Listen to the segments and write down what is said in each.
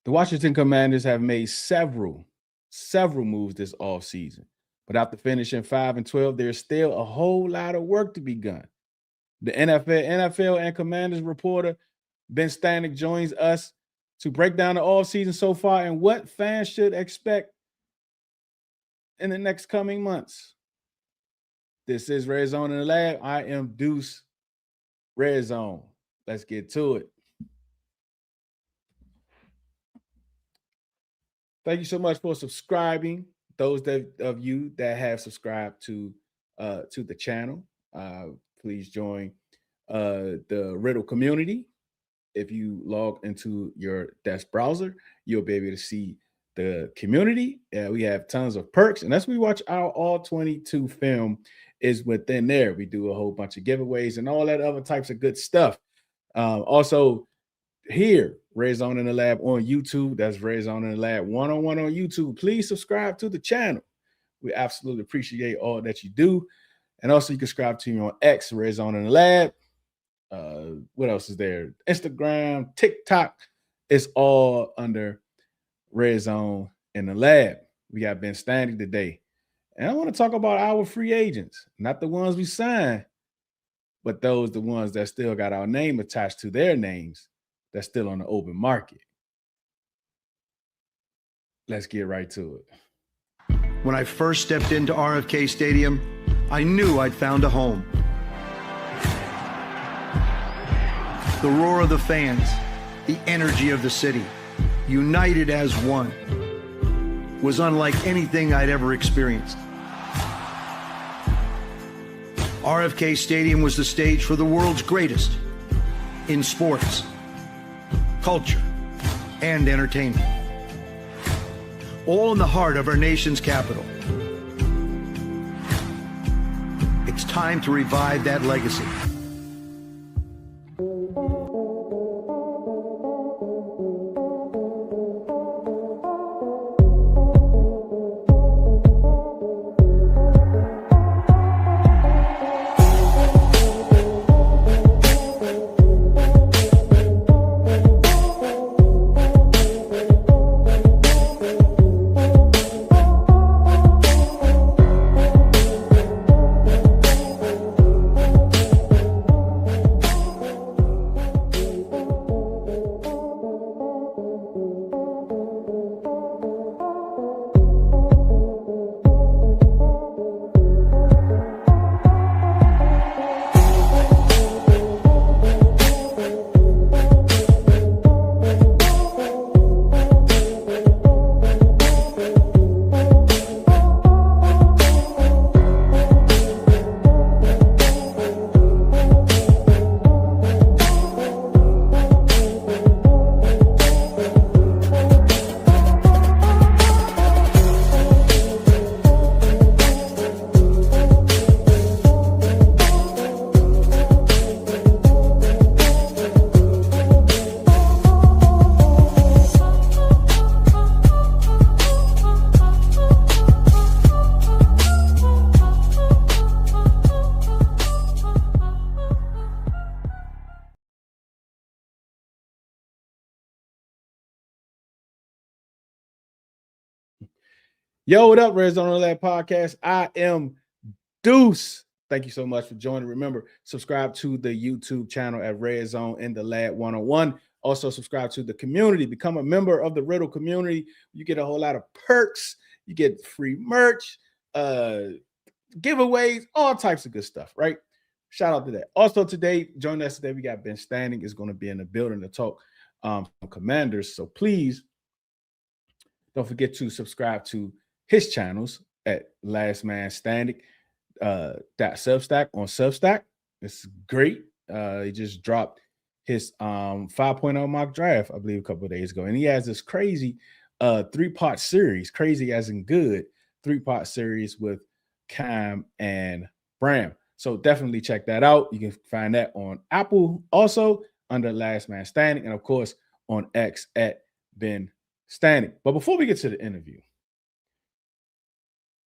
The Washington Commanders have made several moves this offseason. But after finishing 5-12, there's still a whole lot of work to be done. The NFL and Commanders reporter Ben Standig joins us to break down the offseason so far and what fans should expect in the next coming months. This is Red Zone in the Lab. I am Deuce. Red Zone. Let's get to it. Thank you so much for subscribing. Those of you that have subscribed to the channel, please join the Riddle community. If you log into your desk browser, you'll be able to see the community. We have tons of perks, and as we watch our all 22 film is within there. We do a whole bunch of giveaways and all that other types of good stuff. Also, here, Red Zone in the Lab on YouTube. That's Red Zone in the Lab one-on-one on YouTube. Please subscribe to the channel. We absolutely appreciate all that you do. And also, you can subscribe to me on X, Red Zone in the Lab. What else is there? Instagram, TikTok. It's all under Red Zone in the Lab. We got Ben Standig today. And I want to talk about our free agents, not the ones we signed, but the ones that still got our name attached to their names that's still on the open market. Let's get right to it. When I first stepped into RFK Stadium, I knew I'd found a home. The roar of the fans, the energy of the city, united as one, was unlike anything I'd ever experienced. RFK Stadium was the stage for the world's greatest in sports, culture, and entertainment. All in the heart of our nation's capital. It's time to revive that legacy. Yo, what up, Red Zone in the Lab podcast? I am Deuce. Thank you so much for joining. Remember, subscribe to the YouTube channel at Red Zone in the Lab 101. Also, subscribe to the community. Become a member of the Riddle community. You get a whole lot of perks. You get free merch, giveaways, all types of good stuff, right? Shout out to that. Also, today, joining us today, we got Ben Standig is going to be in the building to talk Commanders. So please don't forget to subscribe to his channels at Last Man Standig .substack on Substack. It's great. He just dropped his 5.0 mock draft, I believe, a couple of days ago. And he has this crazy 3-part series, crazy as in good, 3-part series with Cam and Bram. So definitely check that out. You can find that on Apple, also under Last Man Standig, and of course on X at Ben Standig. But before we get to the interview,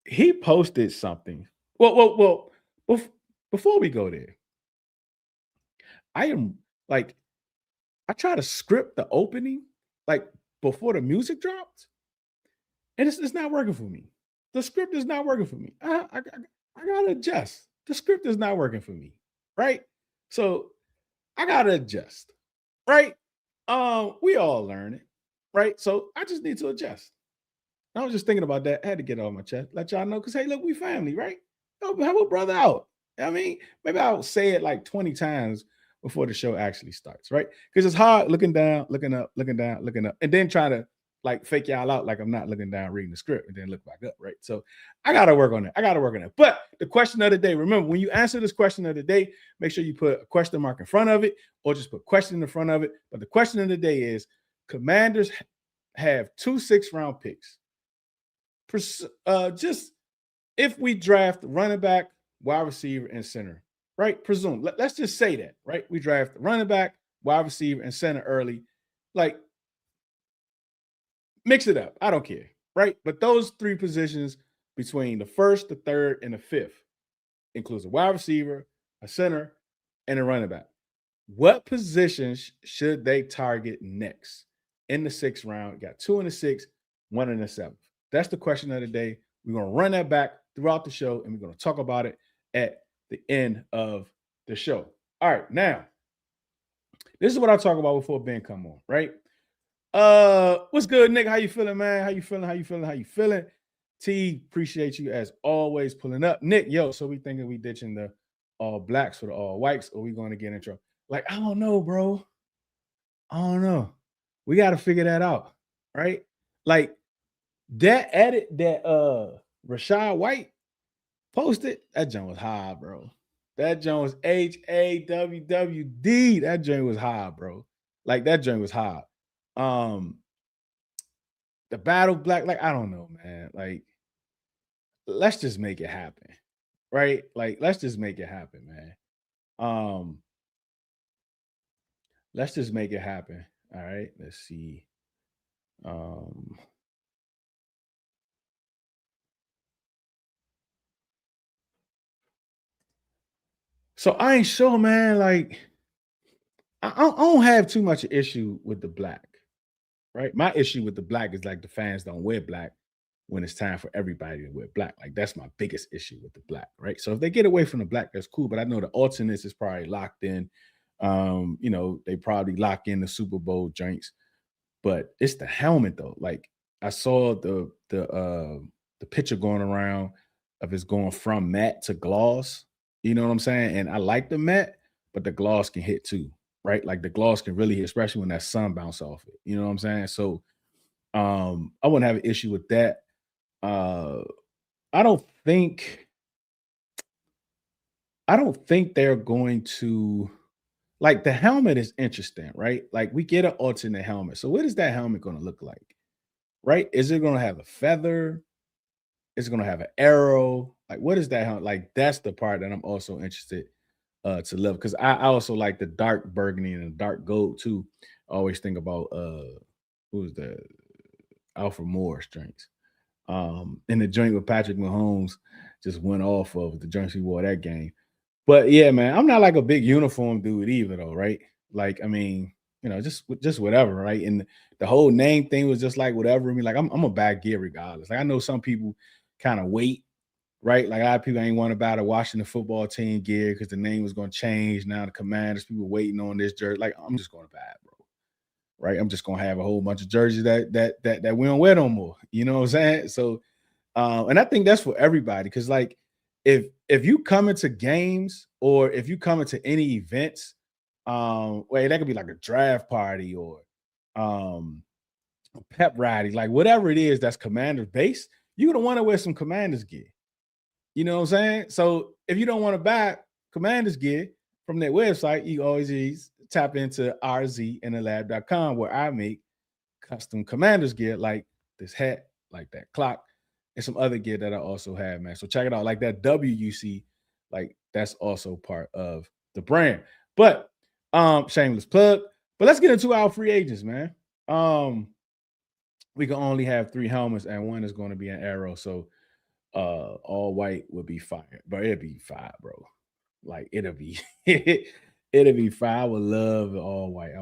he posted something. Well, before we go there, I try to script the opening like before the music dropped, and it's not working for me. The script is not working for me. I gotta adjust. The script is not working for me, right? So I gotta adjust, right? We all learn it, right? So I just need to adjust. I was just thinking about that. I had to get it off my chest, let y'all know, because hey, look, we family, right? Help a brother out. I mean, maybe I'll say it like 20 times before the show actually starts, right? Because it's hard looking down, looking up, looking down, looking up, and then trying to like fake y'all out like I'm not looking down, reading the script, and then look back up, right? So I gotta work on that. I gotta work on that. But the question of the day, remember, when you answer this question of the day, make sure you put a question mark in front of it, or just put question in front of it. But the question of the day is: Commanders have 2 6th-round picks. Just if we draft running back, wide receiver, and center, right? Presume. Let's just say that, right? We draft running back, wide receiver, and center early. Like, mix it up. I don't care, right? But those 3 positions between the 1st, the 3rd, and the 5th includes a wide receiver, a center, and a running back. What positions should they target next in the 6th round? Got 2 in the 6th, 1 in the 7th. That's the question of the day. We're going to run that back throughout the show, and we're going to talk about it at the end of the show. All right, now, this is what I talk about before Ben come on, right? What's good, Nick? How you feeling, man? How you feeling? T, appreciate you as always pulling up. Nick, yo, so we thinking we ditching the all blacks for the all whites, or we going to get in trouble? Like, I don't know, bro. I don't know. We got to figure that out, right? Like, that edit that Rashad White posted, that joint was high, bro. That joint was HAWWD. That joint was high, bro. Like, that joint was high. The battle black, like, I don't know, man. Like, let's just make it happen, right? Like, let's just make it happen, man. Let's just make it happen. All right, let's see. So I ain't sure, man. Like, I don't have too much issue with the black, right? My issue with the black is like the fans don't wear black when it's time for everybody to wear black. Like, that's my biggest issue with the black, right? So if they get away from the black, that's cool. But I know the alternates is probably locked in. They probably lock in the Super Bowl joints, but it's the helmet though. Like, I saw the picture going around of it's going from matte to gloss. You know what I'm saying? And I like the matte, but the gloss can hit too, right? Like, the gloss can really hit, especially when that sun bounce off it. You know what I'm saying? So I wouldn't have an issue with that. I don't think they're going to, like, the helmet is interesting, right? Like, we get an alternate helmet. So what is that helmet going to look like? Right? Is it going to have a feather? Is it going to have an arrow? Like, what is that helmet? Like, that's the part that I'm also interested to love, because I also like the dark burgundy and the dark gold too. I always think about who's the Alfred Morris drinks. And the joint with Patrick Mahomes just went off of the joints he wore that game. But yeah, man, I'm not like a big uniform dude either, though, right? Like, I mean, just whatever, right? And the whole name thing was just like whatever. I mean, like, I'm a bad gear regardless. Like, I know some people kind of wait, right? Like, a lot of people ain't want to buy the Washington football team gear because the name was going to change. Now the Commanders, people waiting on this jersey. Like, I'm just going to buy it, bro. Right? I'm just gonna have a whole bunch of jerseys that we don't wear no more. You know what I'm saying? So, and I think that's for everybody, because like, if you come into games, or if you come into any events, that could be like a draft party or a pep rally, like whatever it is that's Commanders based, you're gonna want to wear some Commanders gear. You know what I'm saying? So if you don't want to buy Commanders gear from their website, you always tap into redzoneinthelab.com, where I make custom Commanders gear, like this hat, like that clock, and some other gear that I also have, man. So check it out. Like that WUC, like that's also part of the brand. But shameless plug. But let's get into our free agents, man. We can only have 3 helmets, and one is going to be an arrow. So all white would be fire, but it'd be fire, bro. Like, it'll be it'll be fire. I would love the all white.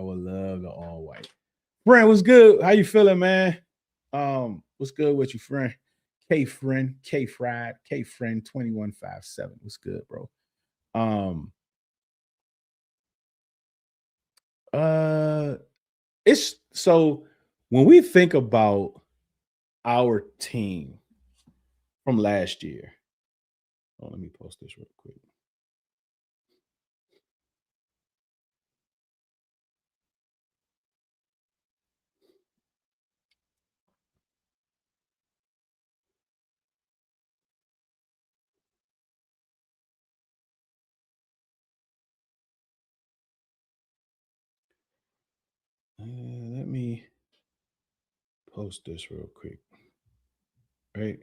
Friend, what's good? How you feeling, man? What's good with you, friend? K Fried, K Friend 2157. What's good, bro? Um, uh, it's so when we think about our team from last year. Oh, let me post this real quick. Let me post this real quick. Right.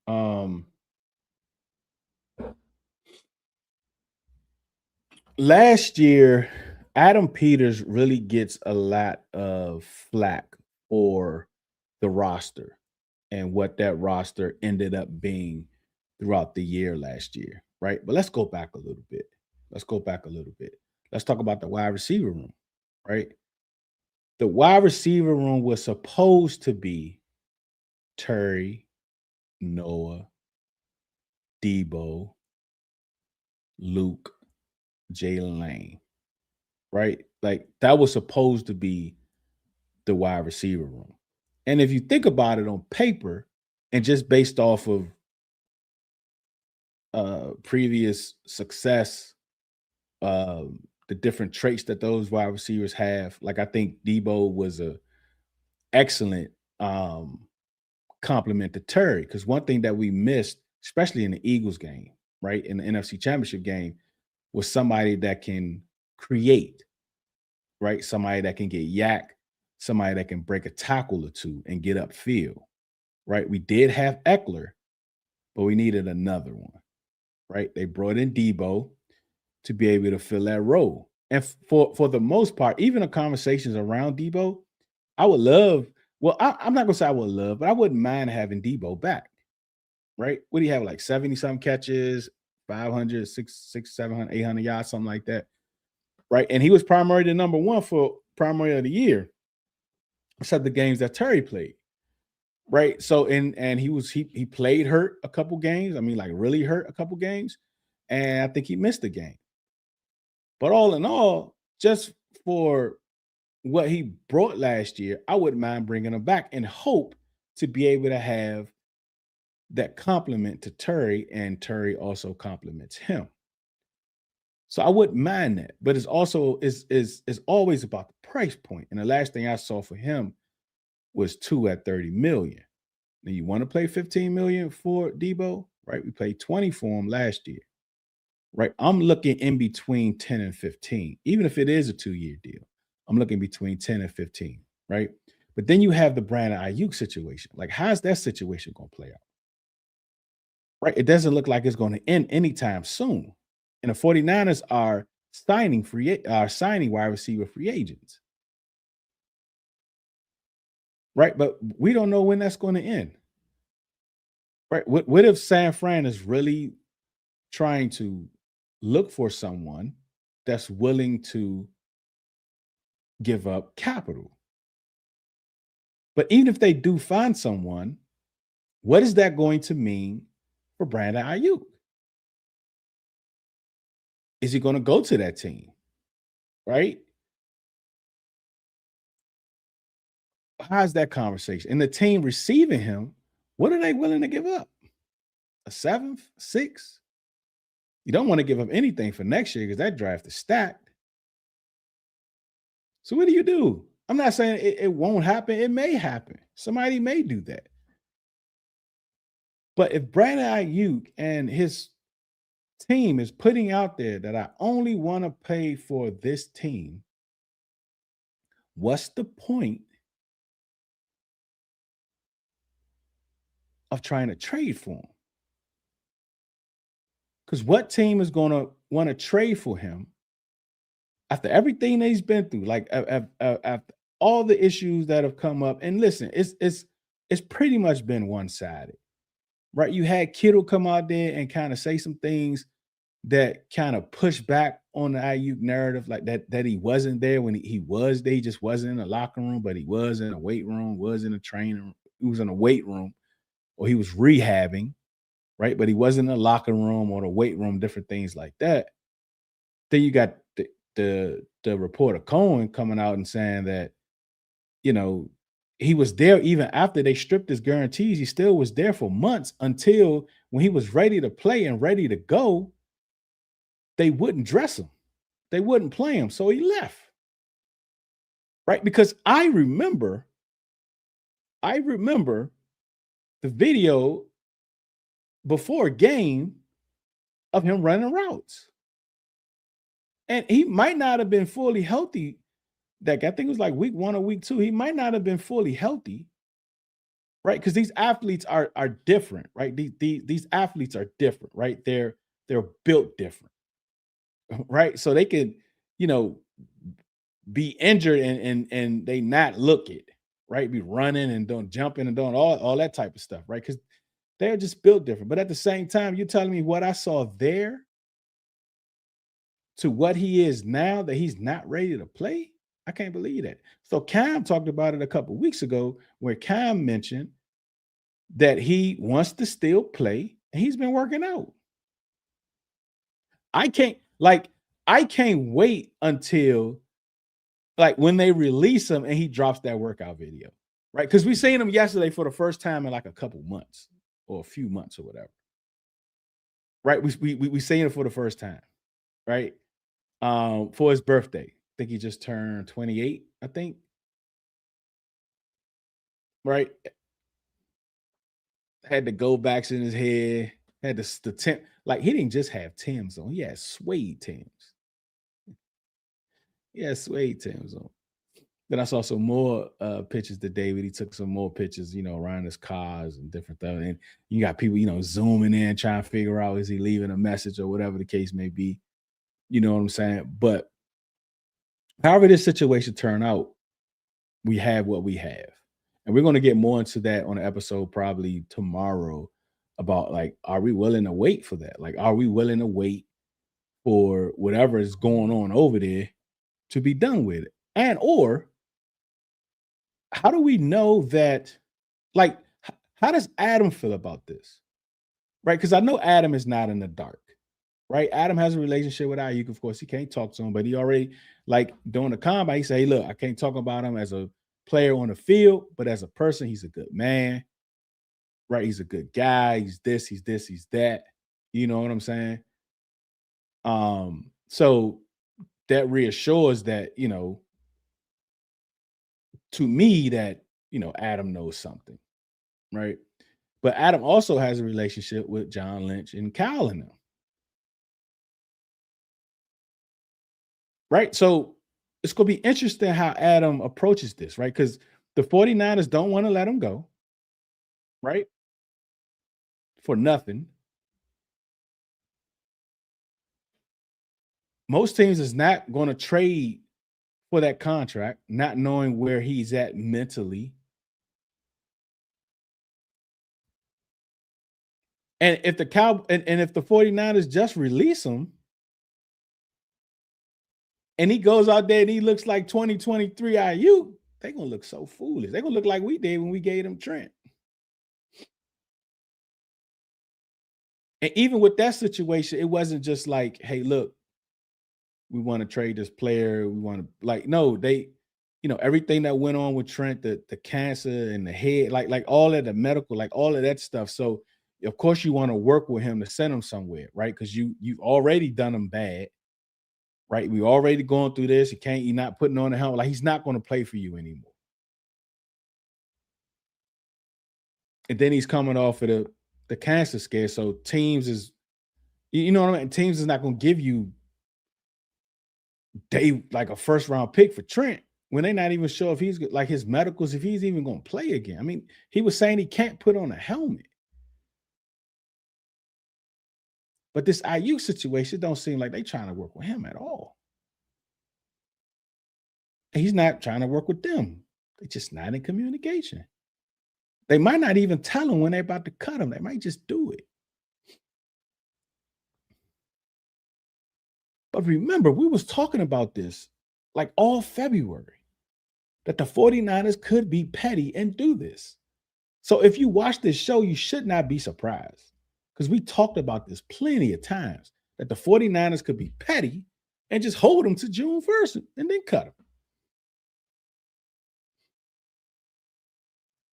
Um, Last year, Adam Peters really gets a lot of flack for the roster and what that roster ended up being throughout the year last year, right? But let's go back a little bit. Let's go back a little bit. Let's talk about the wide receiver room, right? The wide receiver room was supposed to be Terry, Noah, Debo, Luke, Jalen Lane, right? Like that was supposed to be the wide receiver room. And if you think about it on paper and just based off of previous success, the different traits that those wide receivers have, like I think Debo was a excellent compliment to Terry because one thing that we missed, especially in the Eagles game, right, in the NFC Championship game, was somebody that can create, right, somebody that can get yak, somebody that can break a tackle or two and get upfield. Right? We did have Eckler, but we needed another one, right? They brought in Debo to be able to fill that role. And for the most part, even the conversations around Debo, I would love, well, I'm not gonna say I would love, but I wouldn't mind having Debo back, right? What do you have, like 70 some catches, 500, 700, 800 yards, something like that, right? And he was primarily the number one for primary of the year, except the games that Terry played. Right. So and he played hurt a couple games. I mean, like really hurt a couple games. And I think he missed a game. But all in all, just for what he brought last year, I wouldn't mind bringing him back and hope to be able to have that compliment to Terry, and Terry also compliments him. So I wouldn't mind that, but it's also is always about the price point. And the last thing I saw for him was 2 at 30 million. Now you want to play 15 million for Debo, right? We played 20 for him last year, right? I'm looking in between 10 and 15, even if it is a 2-year deal. I'm looking between 10 and 15, right? But then you have the Brandon Ayuk situation. Like, how's that situation going to play out? Right? It doesn't look like it's going to end anytime soon. And the 49ers are signing wide receiver free agents. Right. But we don't know when that's going to end. Right. What if San Fran is really trying to look for someone that's willing to give up capital? But even if they do find someone, what is that going to mean for Brandon Ayuk? Is he going to go to that team? Right? How's that conversation? And the team receiving him, what are they willing to give up? A seventh, sixth? You don't want to give up anything for next year because that draft is stacked. So what do you do? I'm not saying it won't happen. It may happen. Somebody may do that. But if Brandon Ayuk and his team is putting out there that I only want to pay for this team, what's the point of trying to trade for him? Because what team is going to want to trade for him after everything that he's been through? Like after all the issues that have come up. And listen, it's pretty much been one-sided, right? You had Kittle come out there and kind of say some things that kind of push back on the Ayuk narrative like that he wasn't there when he was there. He just wasn't in the locker room, but he was in a weight room, was in a training, he was in a weight room, or he was rehabbing, right? But he wasn't in the locker room or the weight room, different things like that. Then you got the reporter Cohen coming out and saying that, you know, he was there even after they stripped his guarantees. He still was there for months until when he was ready to play and ready to go, they wouldn't dress him. They wouldn't play him. So he left. Right? Because I remember the video before a game of him running routes. And he might not have been fully healthy. That I think it was like week 1 or week 2. He might not have been fully healthy, right? Because these athletes are different, right? These athletes are different, right? They're built different, right? So they can, you know, be injured and they not look it, right? Be running and doing jumping and doing all that type of stuff, right? Because they're just built different. But at the same time, you're telling me what I saw there to what he is now, that he's not ready to play? I can't believe that. So Cam talked about it a couple of weeks ago, where Cam mentioned that he wants to still play and he's been working out. I can't wait until like when they release him and he drops that workout video, right? Because we seen him yesterday for the first time in like a couple months or a few months or whatever, right? We seen him for the first time, right? For his birthday. I think he just turned 28, I think. Right? Had the go backs in his head, had the Tim, like he didn't just have Tims on, he had suede Tims. He had suede Tims on. Then I saw some more pictures today where he took some more pictures, you know, around his cars and different stuff. And you got people, you know, zooming in, trying to figure out, is he leaving a message or whatever the case may be. You know what I'm saying? But however this situation turned out, we have what we have. And we're going to get more into that on the episode probably tomorrow about like, are we willing to wait for that? Like, are we willing to wait for whatever is going on over there to be done with it? And or how do we know that, like, how does Adam feel about this? Right? Because I know Adam is not in the dark. Right? Adam has a relationship with Ayuk. Of course, he can't talk to him, but he already, like, during the combine, he said, hey, look, I can't talk about him as a player on the field, but as a person, he's a good man. Right? He's a good guy. He's this, he's that. You know what I'm saying? So that reassures that, you know, to me, that, you know, Adam knows something, right? But Adam also has a relationship with John Lynch and Kyle and them. Right? So it's going to be interesting how Adam approaches this, right? Because the 49ers don't want to let him go, right? For nothing. Most teams is not going to trade for that contract, not knowing where he's at mentally. And if the and if the 49ers just release him and he goes out there and he looks like 2023 IU, they're going to look so foolish. They're going to look like we did when we gave him Trent. And even with that situation, it wasn't just like, hey, look, we want to trade this player. We want to, like, no, they, you know, everything that went on with Trent, the cancer and the head, like all of the medical, like all of that stuff. So of course you want to work with him to send him somewhere, right? Because you've already done him bad, right? We already going through this. You're not putting on the helmet. Like, he's not going to play for you anymore. And then he's coming off of the cancer scare. So teams is, you know what I mean? Teams is not going to give you like a first round pick for Trent when they're not even sure if he's like his medicals, if he's even going to play again. I mean, he was saying he can't put on a helmet. But this IU situation don't seem like they trying to work with him at all. And he's not trying to work with them. They're just not in communication. They might not even tell him when they're about to cut him. They might just do it. But remember, we was talking about this like all February, that the 49ers could be petty and do this. So if you watch this show, you should not be surprised because we talked about this plenty of times that the 49ers could be petty and just hold them to June 1st and then cut them.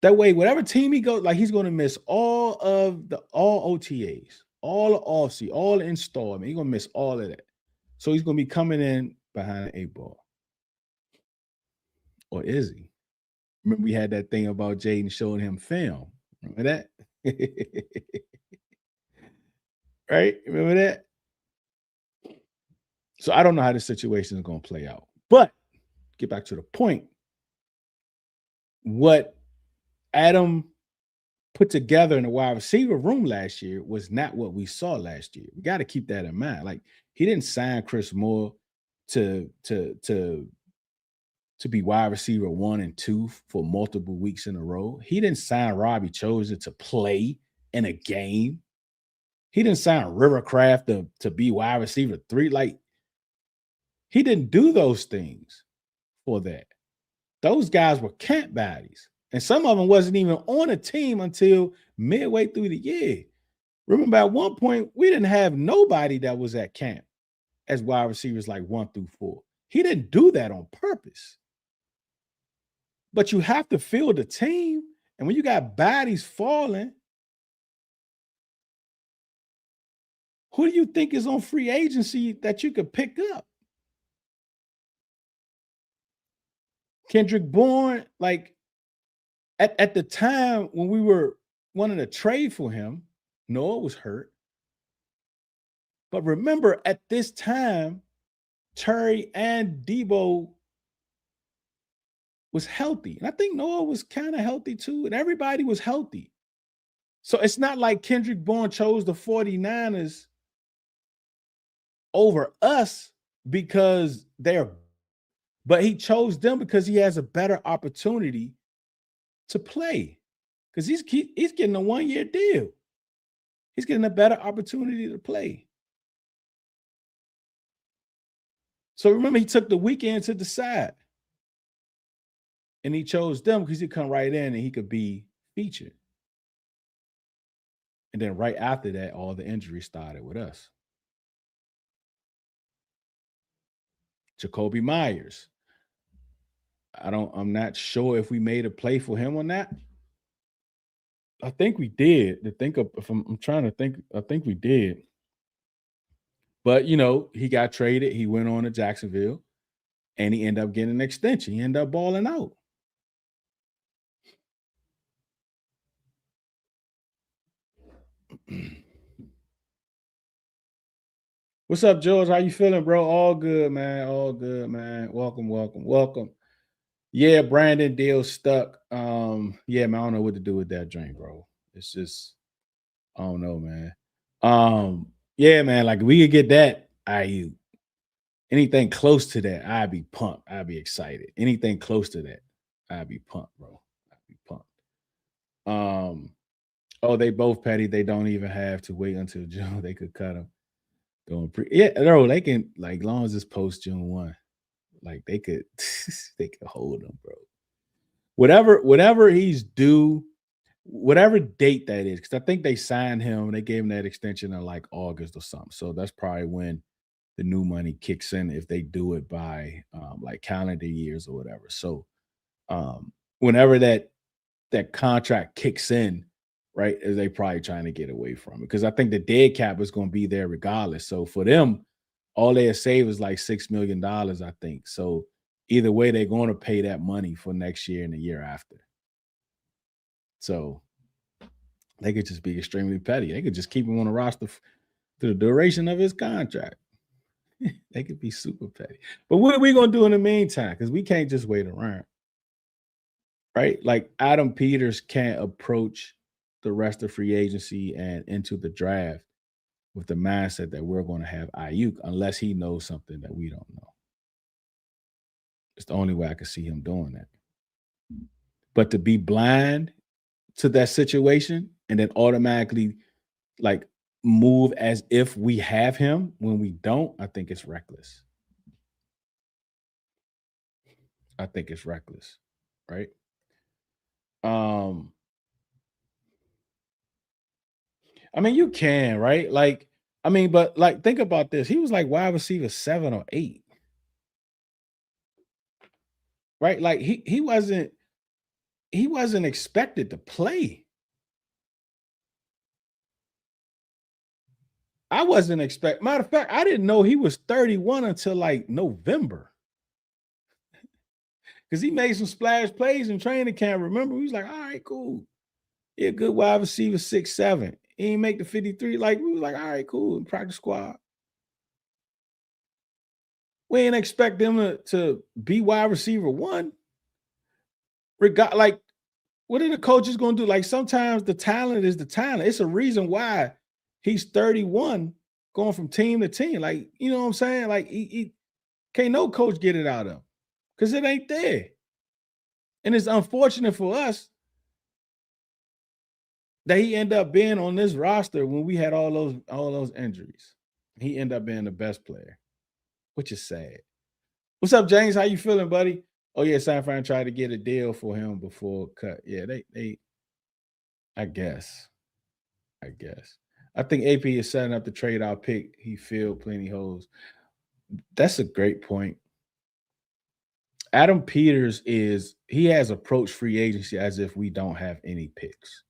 That way, whatever team he goes, like he's going to miss all OTAs, all the offseason, all the installment. He's going to miss all of that. So he's going to be coming in behind the 8-ball. Or is he? Remember, we had that thing about Jaden showing him film. Remember that? Right? Remember that? So I don't know how this situation is going to play out. But get back to the point. What Adam put together in the wide receiver room last year was not what we saw last year. We got to keep that in mind. Like, he didn't sign Chris Moore to be wide receiver 1 and 2 for multiple weeks in a row. He didn't sign Robbie Chosen to play in a game. He didn't sign Rivercraft to be wide receiver 3. Like, he didn't do those things for that. Those guys were camp baddies. And some of them wasn't even on a team until midway through the year. Remember, at one point, we didn't have nobody that was at camp as wide receivers like 1 through 4. He didn't do that on purpose. But you have to field the team. And when you got bodies falling, who do you think is on free agency that you could pick up? Kendrick Bourne, like at the time when we were wanting to trade for him, Noah was hurt. But remember, at this time, Terry and Debo was healthy. And I think Noah was kind of healthy too. And everybody was healthy. So it's not like Kendrick Bourne chose the 49ers over us because but he chose them because he has a better opportunity to play. Because he's getting a 1-year deal. He's getting a better opportunity to play. So remember, he took the weekend to decide. And he chose them because he come right in and he could be featured. And then right after that, all the injuries started with us. Jacoby Myers. I'm not sure if we made a play for him on that. I think we did. I'm trying to think, I think we did. But he got traded. He went on to Jacksonville and he ended up getting an extension. He ended up balling out. What's up, George? How you feeling, bro? All good, man. All good, man. Welcome. Yeah, Brandon deal stuck. Yeah, man, I don't know what to do with that drink, bro. It's just, I don't know, man. Yeah, man, like we could get that IU. Anything close to that, I'd be pumped. I'd be excited. Anything close to that, I'd be pumped, bro. I'd be pumped. Oh, they both petty. They don't even have to wait until June. They could cut them. Bro, they can, like, long as it's post June 1, like they could hold him, bro. Whatever he's due, whatever date that is, because I think they signed him, they gave him that extension in like August or something. So that's probably when the new money kicks in if they do it by like calendar years or whatever. So whenever that contract kicks in, right, is they probably trying to get away from it because I think the dead cap is going to be there regardless. So for them, all they save is like $6 million, I think. So either way, they're going to pay that money for next year and the year after. So they could just be extremely petty. They could just keep him on the roster through the duration of his contract. They could be super petty. But what are we going to do in the meantime? Because we can't just wait around. Right? Like Adam Peters can't approach the rest of free agency and into the draft with the mindset that we're going to have Ayuk unless he knows something that we don't know. It's the only way I could see him doing that. But to be blind to that situation and then automatically like move as if we have him when we don't, I think it's reckless. I think it's reckless, right? Um, I mean, you can, right? Like, I mean, but like, think about this. He was like wide receiver 7 or 8, right? Like he wasn't expected to play. I wasn't expect. Matter of fact, I didn't know he was 31 until like November because he made some splash plays in training camp. Remember, we was like, all right, cool. He a good wide receiver, 6'7". He ain't make the 53. Like, we was like, all right, cool. In practice squad. We ain't expect them to be wide receiver 1. Like, what are the coaches gonna do? Like, sometimes the talent is the talent. It's a reason why he's 31 going from team to team. Like, you know what I'm saying? Like, he can't no coach get it out of him because it ain't there. And it's unfortunate for us that he ended up being on this roster when we had all those injuries. He ended up being the best player, which is sad. What's up, James? How you feeling, buddy? Oh yeah, San Fran tried to get a deal for him before cut. Yeah, they I guess. I guess. I think AP is setting up the trade out pick. He filled plenty holes. That's a great point. Adam Peters he has approached free agency as if we don't have any picks.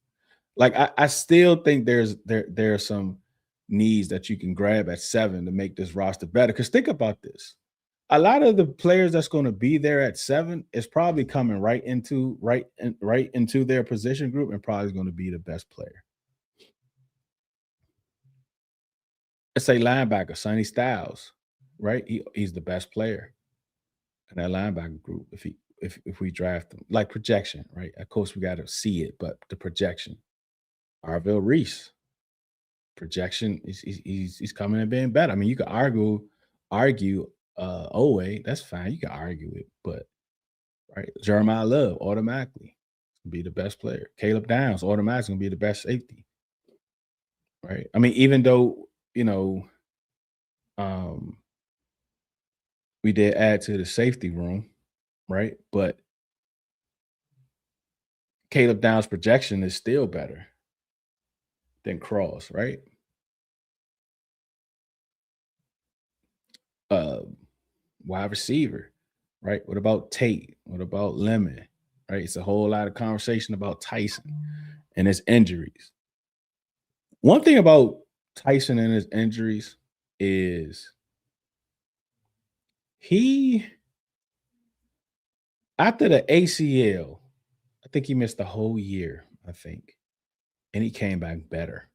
Like I still think there are some needs that you can grab at 7 to make this roster better. Because think about this. A lot of the players that's going to be there at 7 is probably coming right into their position group and probably going to be the best player. Let's say linebacker, Sonny Styles, right? He's the best player in that linebacker group if we draft him. Like projection, right? Of course, we got to see it, but the projection. Arville Reese, projection he's coming and being better. I mean, you could argue Owe, that's fine. You can argue it, but right, Jeremiah Love automatically be the best player. Caleb Downs automatically gonna be the best safety. Right. I mean, even though, um we did add to the safety room, right? But Caleb Downs' projection is still better than Cross, right? Uh Wide receiver, right? What about Tate? What about Lemon? Right? It's a whole lot of conversation about Tyson and his injuries. One thing about Tyson and his injuries is he, after the ACL, I think he missed the whole year, I think, and he came back better.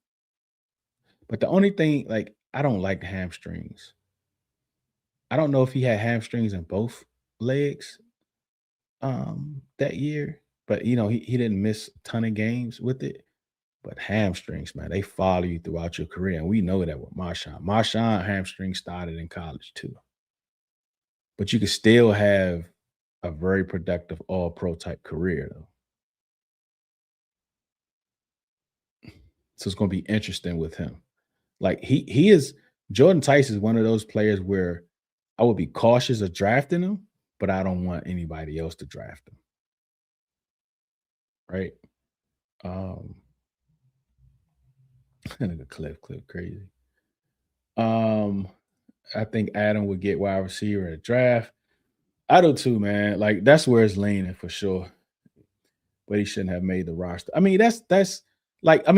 But the only thing, like, I don't like hamstrings. I don't know if he had hamstrings in both legs that year, but he didn't miss a ton of games with it. But hamstrings, man, they follow you throughout your career. And we know that with Marshawn. Marshawn hamstring started in college too. But you can still have a very productive all-pro type career, though. So it's going to be interesting with him. Like he is Jordan Tice is one of those players where I would be cautious of drafting him, but I don't want anybody else to draft him. Right? The cliff crazy. I think Adam would get wide receiver in the draft. I do too, man. Like that's where it's leaning for sure. But he shouldn't have made the roster. I mean, that's like I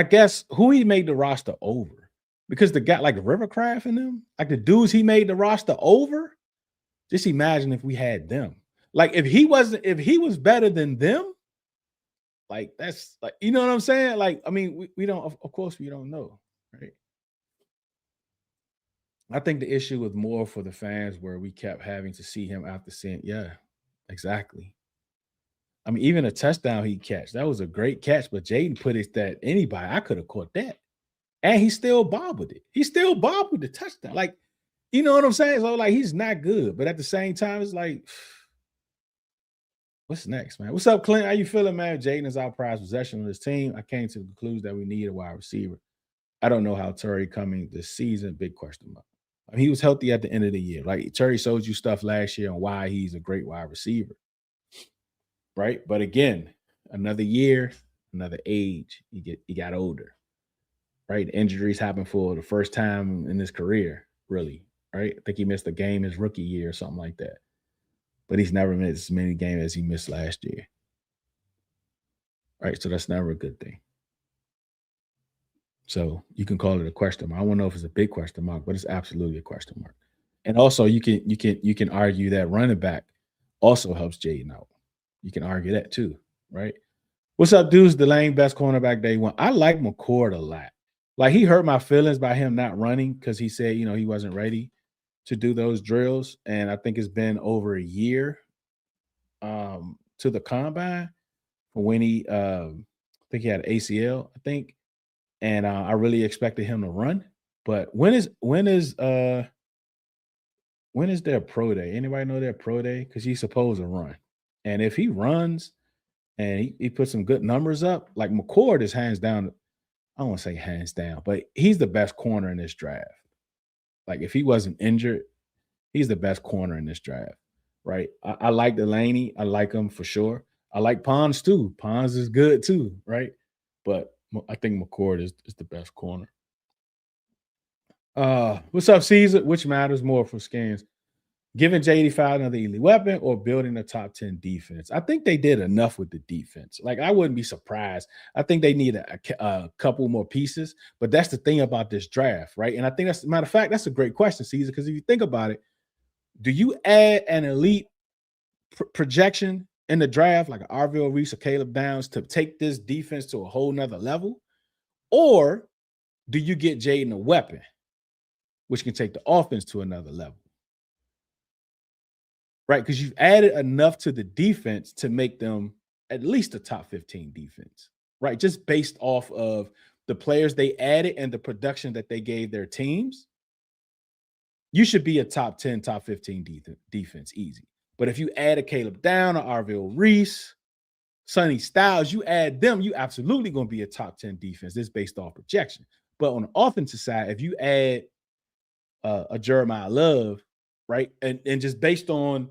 guess who he made the roster over. Because the guy like Rivercraft and them, like the dudes he made the roster over. Just imagine if we had them. Like if he was better than them, like that's like, you know what I'm saying? Like, I mean, we don't, of course we don't know, right? I think the issue was more for the fans where we kept having to see him after seeing, yeah, exactly. I mean, even a touchdown he catch, that was a great catch, but Jaden put it that anybody, I could have caught that. And he still bobbled it. He still bobbled the touchdown. Like, you know what I'm saying? So, like, he's not good. But at the same time, it's like, What's next, man? What's up, Clint? How you feeling, man? Jaden is our prized possession on this team. I came to the conclusion that we need a wide receiver. I don't know how Terry coming this season. Big question mark. I mean, he was healthy at the end of the year. Like Terry showed you stuff last year on why he's a great wide receiver, right? But again, another year, another age. He got older, right? Injuries happen for the first time in his career, really, right? I think he missed a game his rookie year or something like that. But he's never missed as many games as he missed last year. Right. So that's never a good thing. So you can call it a question mark. I don't know if it's a big question mark, but it's absolutely a question mark. And also you can argue that running back also helps Jaden out. You can argue that too, right? What's up, dudes? The lane best cornerback day one. I like McCord a lot. Like he hurt my feelings by him not running because he said, he wasn't ready to do those drills. And I think it's been over a year to the combine for when I think he had an ACL, I think. And I really expected him to run. But when is their pro day? Anybody know their pro day? Because he's supposed to run. And if he runs and he puts some good numbers up, like McCord is hands down. I don't want to say hands down, but he's the best corner in this draft. Like if he wasn't injured, he's the best corner in this draft, right? I like Delaney. I like him for sure. I like Pons too. Pons is good too, right? But I think McCord is the best corner. What's up, Caesar? Which matters more for Skins? Giving J85 another elite weapon or building a top 10 defense? I think they did enough with the defense. Like, I wouldn't be surprised. I think they need a couple more pieces, but that's the thing about this draft, right? And I think that's, matter of fact, that's a great question, Caesar, because if you think about it, do you add an elite projection in the draft, like an Arville Reese or Caleb Downs, to take this defense to a whole nother level? Or do you get Jaden a weapon, which can take the offense to another level? Right? Because you've added enough to the defense to make them at least a top 15 defense, right? Just based off of the players they added and the production that they gave their teams. You should be a top 10, top 15 defense easy. But if you add a Caleb Down or Arville Reese, Sonny Styles, you add them, you absolutely going to be a top 10 defense. This is based off projection. But on the offensive side, if you add a Jeremiah Love, right, and just based on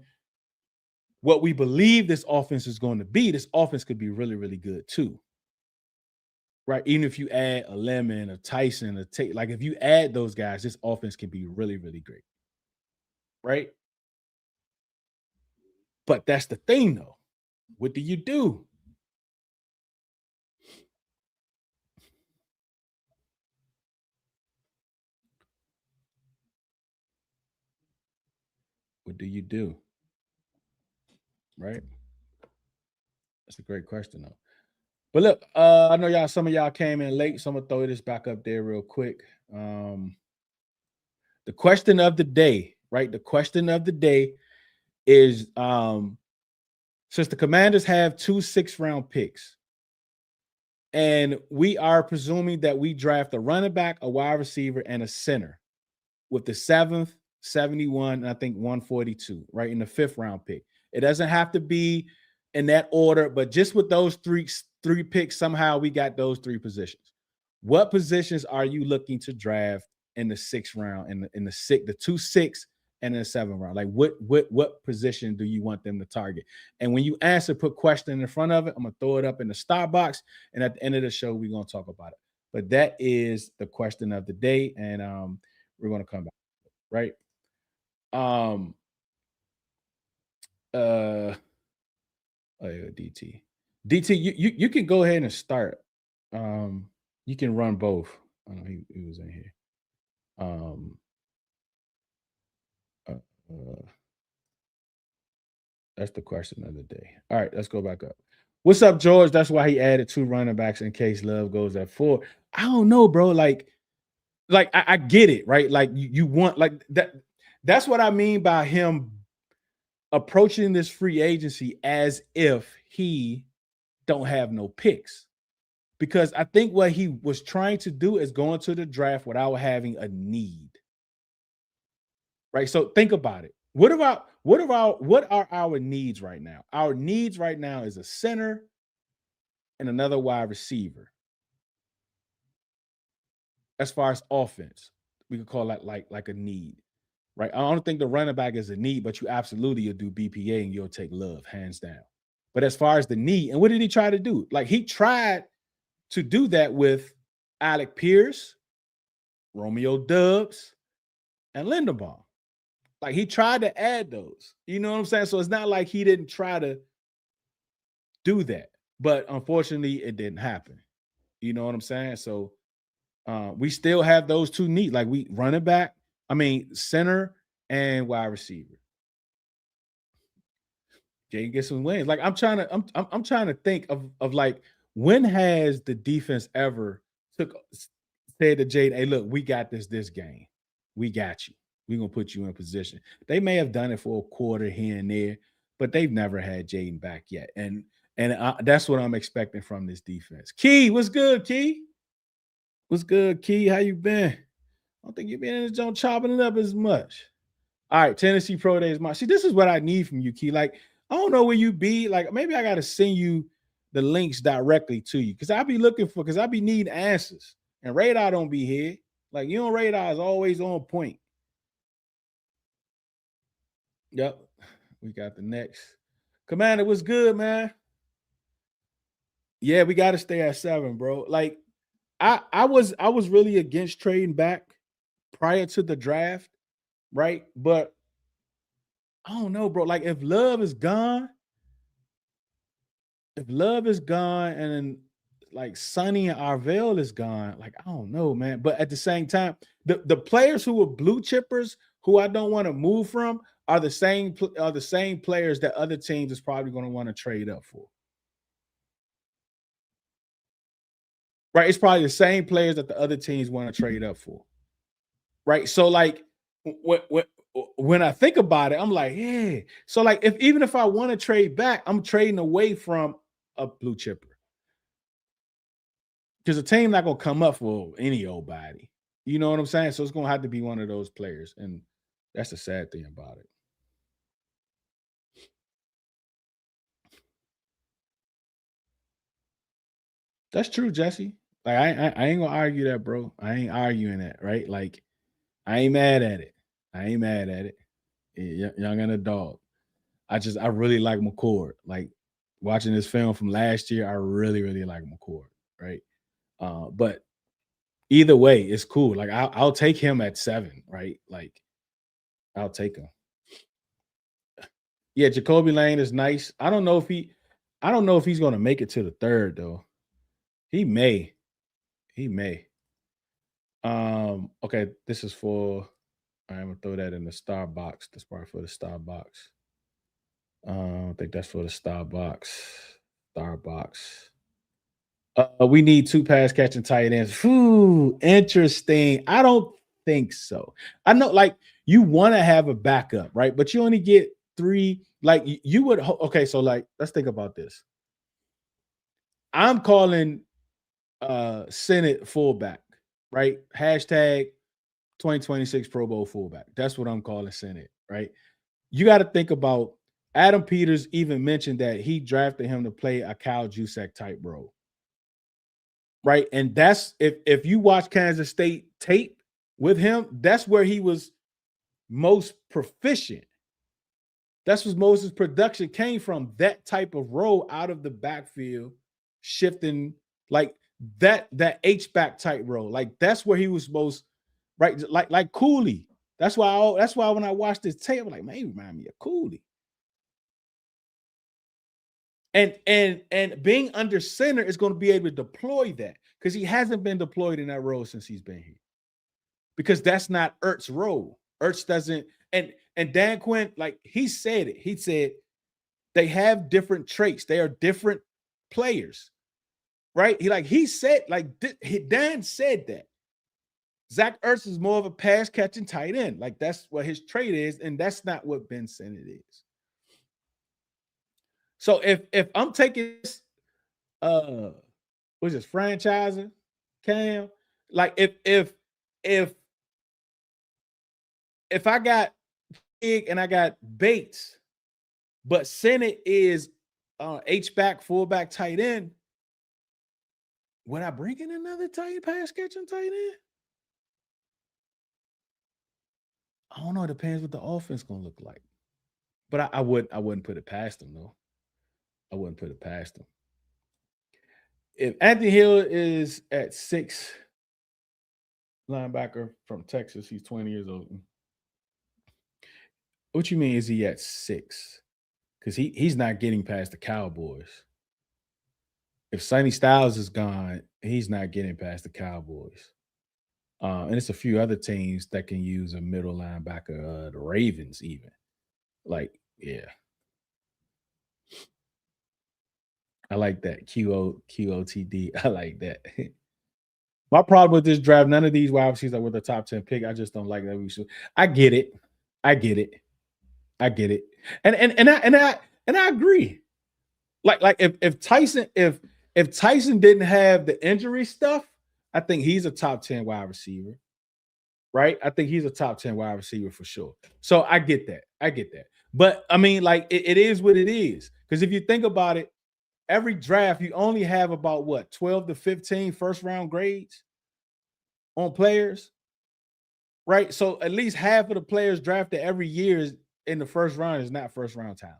what we believe this offense is going to be, this offense could be really, really good too. Right? Even if you add a Lemon, a Tyson, a Tate, like if you add those guys, this offense can be really, really great. Right? But that's the thing, though. What do you do? What do you do? Right? That's a great question, though. But look, I know some of y'all came in late, so I'm gonna throw this back up there real quick. The question of the day, right? The question of the day is since the Commanders have 2 6th-round picks, and we are presuming that we draft a running back, a wide receiver, and a center with the 7th, 71, and I think 142, right? In the 5th-round pick. It doesn't have to be in that order, but just with those three picks, somehow we got those 3 positions. What positions are you looking to draft in the 6th round, in the 2 6 and in the 7th round? Like what position do you want them to target? And when you answer, put question in front of it. I'm gonna throw it up in the star box, and at the end of the show, we're gonna talk about it. But that is the question of the day, and we're gonna come back, right? DT. You can go ahead and start. You can run both. I know he was in here. That's the question of the day. All right, let's go back up. What's up, George? That's why he added 2 running backs in case Love goes at 4. I don't know, bro. Like I get it, right? Like you want like that. That's what I mean by him approaching this free agency as if he don't have no picks. Because I think what he was trying to do is go into the draft without having a need. Right? So think about it. What what are our needs right now? Our needs right now is a center and another wide receiver. As far as offense, we could call that like a need, right? I don't think the running back is a need, but you absolutely will do BPA and you'll take Love hands down. But as far as the need, and what did he try to do? Like he tried to do that with Alec Pierce, Romeo Dubs, and Linderbaum. Like he tried to add those. You know what I'm saying? So it's not like he didn't try to do that, but unfortunately, it didn't happen. You know what I'm saying? So we still have those two needs. Like we running back, I mean center and wide receiver. Jay get some wins. Like I'm trying to think of like when has the defense ever took said to Jaden, hey, look, we got this game. We got you. We're gonna put you in position. They may have done it for a quarter here and there, but they've never had Jaden back yet. And that's what I'm expecting from this defense. Key, what's good, Key? What's good, Key? How you been? I don't think you've been in the zone chopping it up as much. All right, Tennessee Pro Day is my. See, this is what I need from you, Key. Like, I don't know where you be. Like, maybe I got to send you the links directly to you because because I be needing answers. And Radar don't be here. Like, you know, Radar is always on point. Yep. We got the next. Commander, what's good, man? Yeah, we got to stay at 7, bro. Like, I was really against trading back prior to the draft, right? But I don't know, bro. Like, if Love is gone, and then like Sonny and Arvell is gone, like I don't know, man. But at the same time, the players who are blue chippers who I don't want to move from are the same players that other teams is probably going to want to trade up for. Right? It's probably the same players that the other teams want to trade up for. Right? So like when I think about it, I'm like, yeah. So like even if I want to trade back, I'm trading away from a blue chipper. Because the team not gonna come up for any old body. You know what I'm saying? So it's gonna have to be one of those players. And that's the sad thing about it. That's true, Jesse. Like I ain't gonna argue that, bro. I ain't arguing that, right? Like I ain't mad at it. I ain't mad at it. Young and a dog. I really like McCord. Like watching this film from last year, I really, really like McCord, right? But either way, it's cool. Like I'll take him at 7, right? Like I'll take him. Yeah, Jacoby Lane is nice. I don't know if he's gonna make it to the 3rd though. He may. He may. Okay, this is for I'm gonna throw that in the star box. That's probably for the star box. I think that's for the star box. Star box. We need 2 pass catching tight ends. Whew, interesting. I don't think so. I know, like, you want to have a backup, right? But you only get 3. Like, you would. Okay, so like, let's think about this. I'm calling Senate fullback, right? Hashtag 2026 Pro Bowl fullback. That's what I'm calling Senate, right? You got to think about Adam Peters even mentioned that he drafted him to play a Kyle Juszczyk type role. Right. And that's if you watch Kansas State tape with him, that's where he was most proficient. That's what Moses' production came from. That type of role out of the backfield, shifting like that H-back type role. Like that's where he was most right, like Cooley. That's why when I watched this tape, I'm like, man, he remind me of Cooley. And being under center is going to be able to deploy that because he hasn't been deployed in that role since he's been here. Because that's not Ertz's role. Ertz doesn't, and Dan Quinn, like he said it. He said they have different traits. They are different players, right? He said, Dan said that. Zach Ertz is more of a pass catching tight end. Like that's what his trait is, and that's not what Ben Sinnott is. So if I'm taking this, what's this franchising, Cam? Like if I got and I got Bates, but Senate is H-back, fullback, tight end. Would I bring in another tight pass catching tight end? I don't know. It depends what the offense gonna look like. But I wouldn't put it past them though. I wouldn't put it past them. If Anthony Hill is at 6, linebacker from Texas, he's 20 years old. What you mean is he at 6? Because he's not getting past the Cowboys. If Sonny Styles is gone, he's not getting past the Cowboys. And it's a few other teams that can use a middle linebacker, the Ravens even. Like, yeah. I like that. QOTD. I like that. My problem with this draft, none of these wide receivers are with the top 10 pick. I just don't like that we should. I get it. I get it. I get it. And I agree. Like if Tyson didn't have the injury stuff, I think he's a top 10 wide receiver. Right? I think he's a top 10 wide receiver for sure. So I get that. I get that. But I mean, like it is what it is. Because if you think about it, every draft, you only have about what 12 to 15 first round grades on players, right? So at least half of the players drafted every year is in the first round is not first round talent,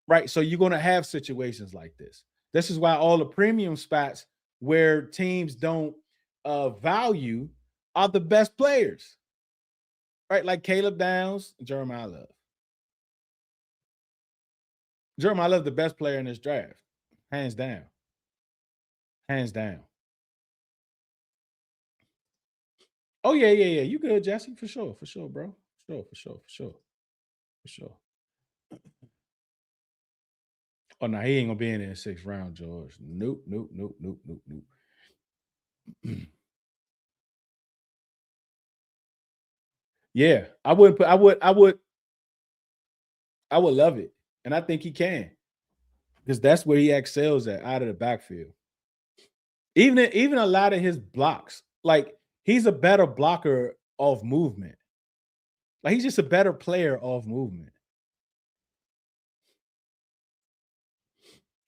right? So you're going to have situations like this. This is why all the premium spots where teams don't value are the best players, right? Like Caleb Downs, Jeremiah Love. Jeremiah Love, the best player in this draft, hands down. Hands down. Oh, yeah. You good, Jesse? For sure, bro. For sure. Oh, no, he ain't gonna be in the 6th round, George. Nope. Yeah, I would love it. And I think he can. Because that's where he excels at, out of the backfield. Even a lot of his blocks, like he's a better blocker off movement. Like he's just a better player off movement.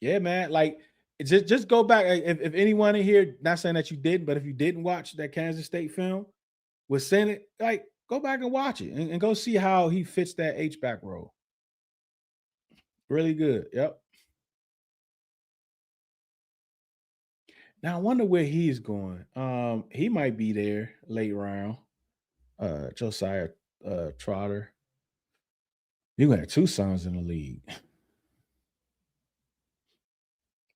Yeah, man. Like just go back. If anyone in here, not saying that you didn't, but if you didn't watch that Kansas State film with Senate, like go back and watch it and go see how he fits that H-back role. Really good. Yep. Now I wonder where he's going. He might be there late round. Josiah Trotter. You got 2 sons in the league.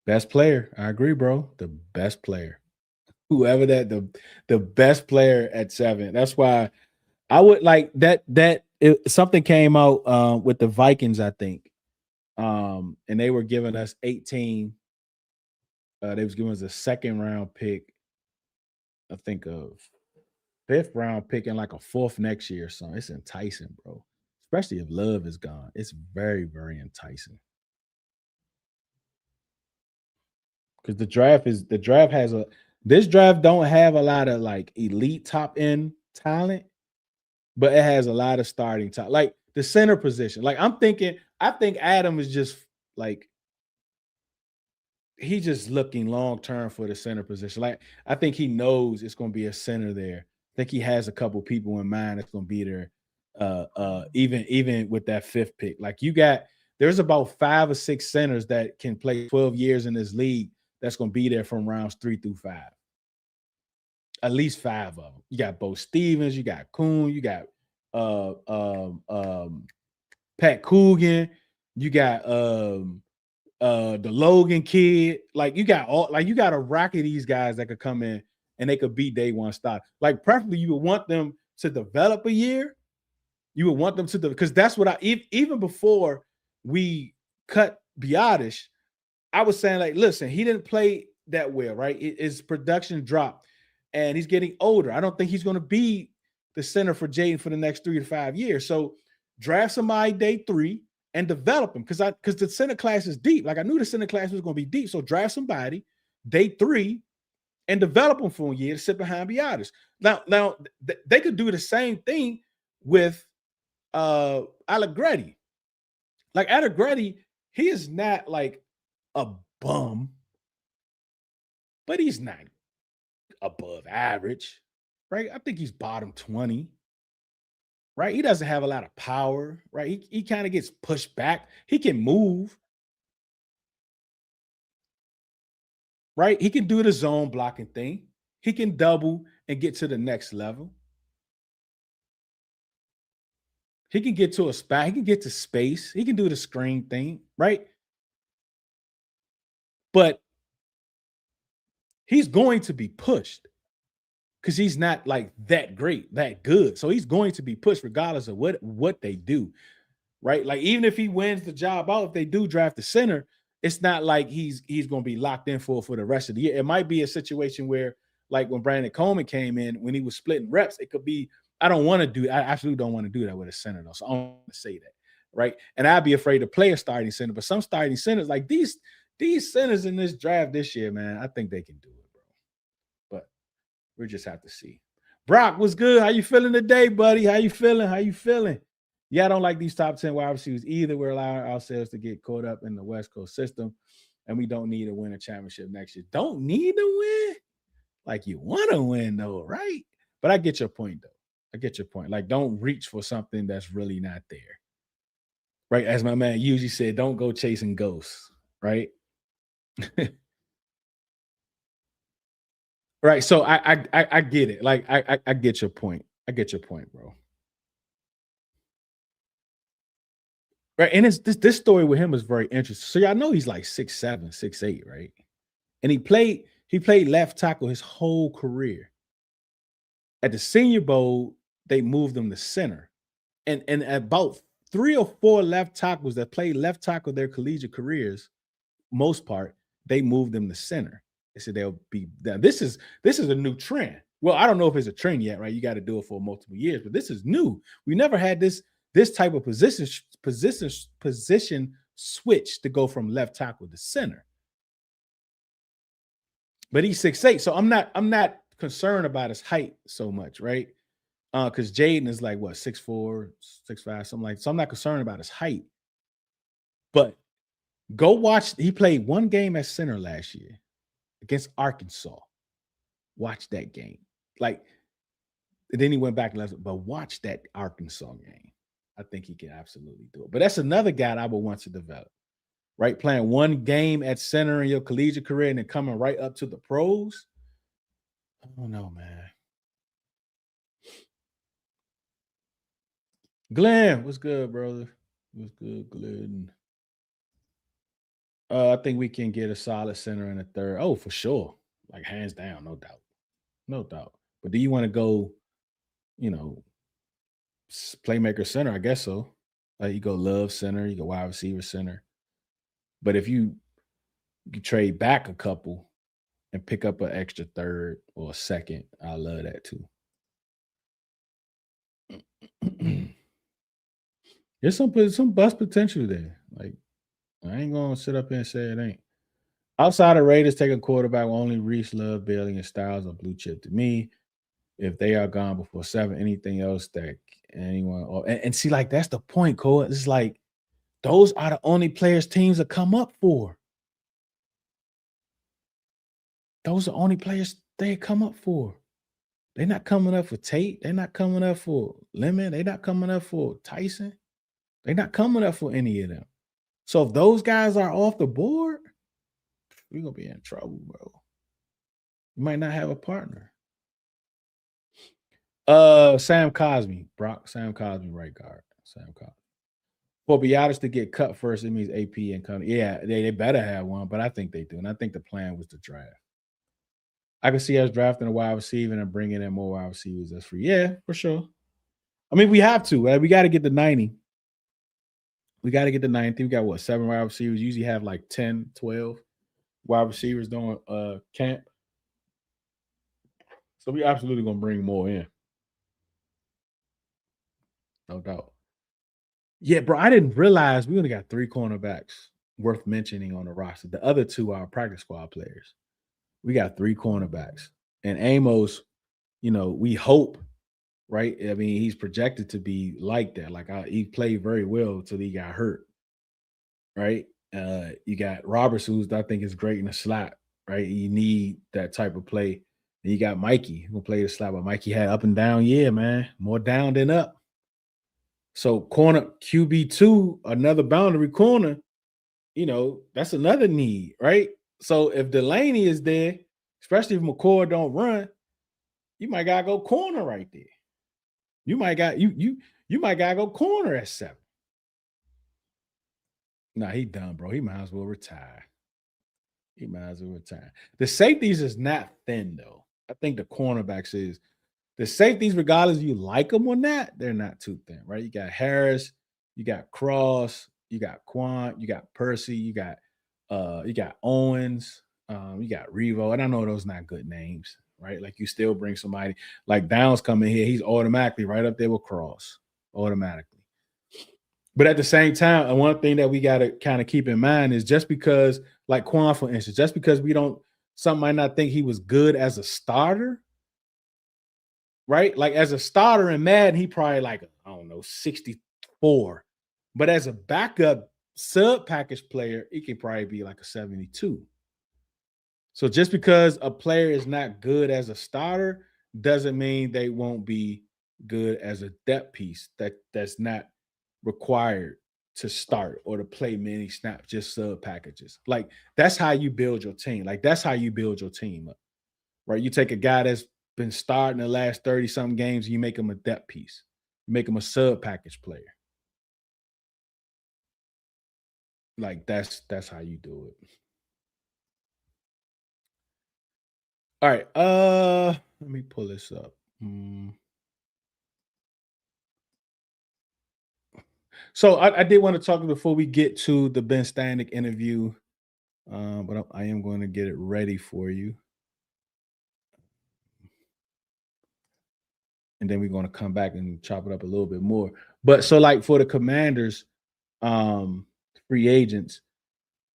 Best player. I agree, bro. The best player. Whoever that the best player at 7. That's why I would like that something came out with the Vikings, I think. And they were giving us 18. They was giving us a 2nd round pick. I think of 5th round pick and like a 4th next year or something. It's enticing, bro. Especially if Love is gone. It's very, very enticing. Because this draft don't have a lot of like elite top end talent, but it has a lot of starting talent. Like the center position. Like I think Adam is just like he's just looking long term for the center position. Like I think he knows it's going to be a center there. I think he has a couple people in mind that's going to be there. Even with that 5th pick, like there's about 5 or 6 centers that can play 12 years in this league. That's going to be there from rounds 3 through 5. At least 5 of them. You got Bo Stevens, you got Kuhn, you got Pat Coogan, you got the Logan kid. Like you got a rack of these guys that could come in and they could be day one start. Like preferably you would want them to develop a year. You would want them to because that's what even before we cut Biotish, I was saying like, listen, he didn't play that well, right? His production dropped and he's getting older. I don't think he's going to be the center for Jaden for the next 3 to 5 years. So draft somebody day 3 and develop them because the center class is deep. Like I knew the center class was going to be deep. So draft somebody day 3 and develop them for a year to sit behind Biotish. Now they could do the same thing with Allegretti. Like Allegretti, he is not like a bum, but he's not above average, right? I think he's bottom 20, right? He doesn't have a lot of power, right? He kind of gets pushed back. He can move, right? He can do the zone blocking thing. He can double and get to the next level. He can get to a spot. He can get to space. He can do the screen thing, right? But he's going to be pushed because he's not like that great, that good. So he's going to be pushed regardless of what they do, right? Like even if he wins the job out, if they do draft the center, it's not like he's going to be locked in for the rest of the year. It might be a situation where, like when Brandon Coleman came in, when he was splitting reps, it could be. I absolutely don't want to do that with a center though. So I don't want to say that, right? And I'd be afraid to play a starting center, but some starting centers, like these centers in this draft this year, man, I think they can do it, bro. But we just have to see. Brock, what's good? How you feeling today, buddy? How you feeling? How you feeling? Yeah, I don't like these top 10 wide receivers either. We're allowing ourselves to get caught up in the West Coast system, and we don't need to win a championship next year. Don't need to win? Like you want to win, though, right? But I get your point, though. I get your point. Like, don't reach for something that's really not there. Right? As my man usually said, don't go chasing ghosts, right? Right. So I get it. Like I get your point. I get your point, bro. Right. And it's this story with him is very interesting. So y'all know he's like 6'7", 6'8", right? And he played left tackle his whole career. At the Senior Bowl, they moved him to center. And about 3 or 4 left tackles that played left tackle their collegiate careers, most part, they moved them to center. They said they'll be done. This is a new trend. Well, I don't know if it's a trend yet, right? You got to do it for multiple years, but this is new. We never had this type of position switch to go from left tackle to center. But he's 6'8", so I'm not concerned about his height so much, right? Because Jaden is like what 6'4", 6'5", something like. So I'm not concerned about his height. But go watch. He played one game at center last year against Arkansas. Watch that game. Like, and then he went back and left, but watch that Arkansas game. I think he can absolutely do it. But that's another guy that I would want to develop, right? Playing one game at center in your collegiate career and then coming right up to the pros. I don't know, man. Glenn, what's good, brother? What's good, Glenn? I think we can get a solid center in the third. Oh, for sure. Like hands down, no doubt. No doubt. But do you want to go, you know, playmaker center? I guess so. Like you go love center, you go wide receiver center. But if you trade back a couple and pick up an extra third or a second, I love that too. There's some bust potential there. Like I ain't gonna sit up here and say it ain't. Outside of Raiders taking quarterback, only Reese, Love, Bailey, and Styles are blue chip to me. If they are gone before 7, anything else that anyone and see, like that's the point, Cole. It's like those are the only players teams that come up for. Those are the only players they come up for. They're not coming up for Tate. They're not coming up for Lemon. They're not coming up for Tyson. They're not coming up for any of them. So if those guys are off the board, we're gonna be in trouble, bro. You might not have a partner. Sam Cosmi, Brock, Sam Cosmi, right guard. Sam Cosmi. For Biotis to get cut first, it means AP and Cunningham. Yeah, they better have one, but I think they do. And I think the plan was to draft. I can see us drafting a wide receiver and bringing in more wide receivers that's free. Yeah, for sure. I mean, we have to. Right? We got to get the 90. We got to get the 90. We got what, 7 wide receivers? Usually have like 10, 12 wide receivers doing camp. So we absolutely gonna bring more in. No doubt. Yeah, bro. I didn't realize we only got 3 cornerbacks worth mentioning on the roster. The other 2 are practice squad players. We got 3 cornerbacks. And Amos, we hope right? I mean, he's projected to be like that. Like he played very well till he got hurt, right? You got Roberts, who's I think is great in the slot, right? You need that type of play. And you got Mikey who played the slot, but Mikey had up and down, yeah, man, more down than up. So corner QB2, another boundary corner, that's another need, right? So if Delaney is there, especially if McCord don't run, you might gotta go corner right there. You might gotta go corner at 7. Nah, he done, bro. He might as well retire. He might as well retire. The safeties is not thin though. I think the cornerbacks is the safeties, regardless you like them or not, they're not too thin, right? You got Harris, you got Cross, you got Quant, you got Percy, you got Owens, you got Revo. And I know those not good names, right? Like you still bring somebody like Downs coming here, he's automatically right up there with Cross, automatically. But at the same time, and one thing that we got to kind of keep in mind is just because, like Quan, for instance, just because some might not think he was good as a starter, right? Like as a starter in Madden, he probably like, I don't know, 64. But as a backup sub package player, he could probably be like a 72. So just because a player is not good as a starter doesn't mean they won't be good as a depth piece that's not required to start or to play many snaps, just sub packages. Like that's how you build your team. Like that's how you build your team up, right? You take a guy that's been starting the last 30 some games, and you make him a depth piece. You make him a sub package player. Like that's how you do it. All right. Let me pull this up. So I did want to talk before we get to the Ben Standig interview, but I am going to get it ready for you, and then we're going to come back and chop it up a little bit more. But so like for the Commanders, free agents,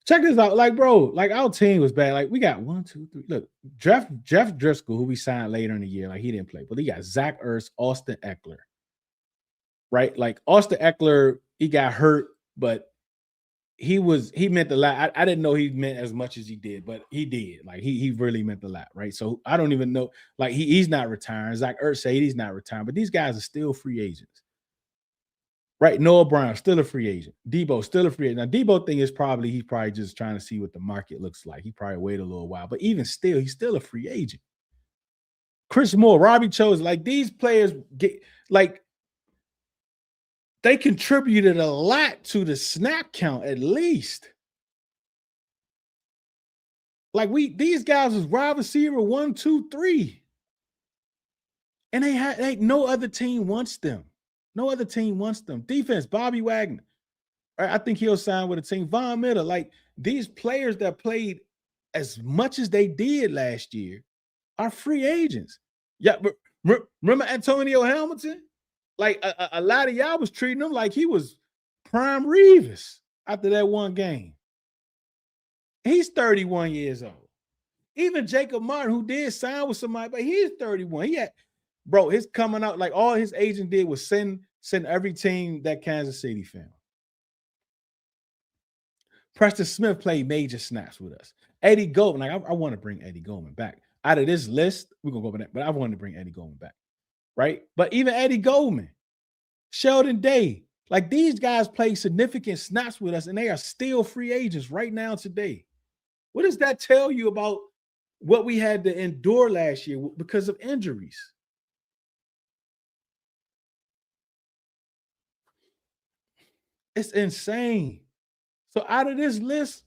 check this out. Like, bro, like our team was bad. Like we got 1, 2, 3. Look, Jeff Driscoll, who we signed later in the year, like he didn't play, but he got Zach Ertz, Austin Eckler, right? Like Austin Eckler, he got hurt, but he meant a lot. I didn't know he meant as much as he did, but he did. Like he really meant a lot, right? So I don't even know. Like he's not retiring. Zach Ertz said he's not retiring, but these guys are still free agents, right? Noah Brown still a free agent. Debo still a free agent. Now Debo thing is he's probably just trying to see what the market looks like. He probably wait a little while, but even still, he's still a free agent. Chris Moore, Robbie Chose, like these players get like they contributed a lot to the snap count, at least. Like these guys was wide receiver 1, 2, 3. And no other team wants them. No other team wants them. Defense, Bobby Wagner. I think he'll sign with a team. Von Miller, like these players that played as much as they did last year are free agents. Yeah, remember Antonio Hamilton? Like a lot of y'all was treating him like he was prime Revis after that one game. He's 31 years old. Even Jacob Martin, who did sign with somebody, but he's 31. His coming out, like all his agent did was send every team that Kansas City fan. Preston Smith played major snaps with us. Eddie Goldman, like I want to bring Eddie Goldman back. Out of this list, we're gonna go over that, but I want to bring Eddie Goldman back, right? But even Eddie Goldman, Sheldon Day, like these guys play significant snaps with us, and they are still free agents right now today. What does that tell you about what we had to endure last year because of injuries? It's insane. So out of this list,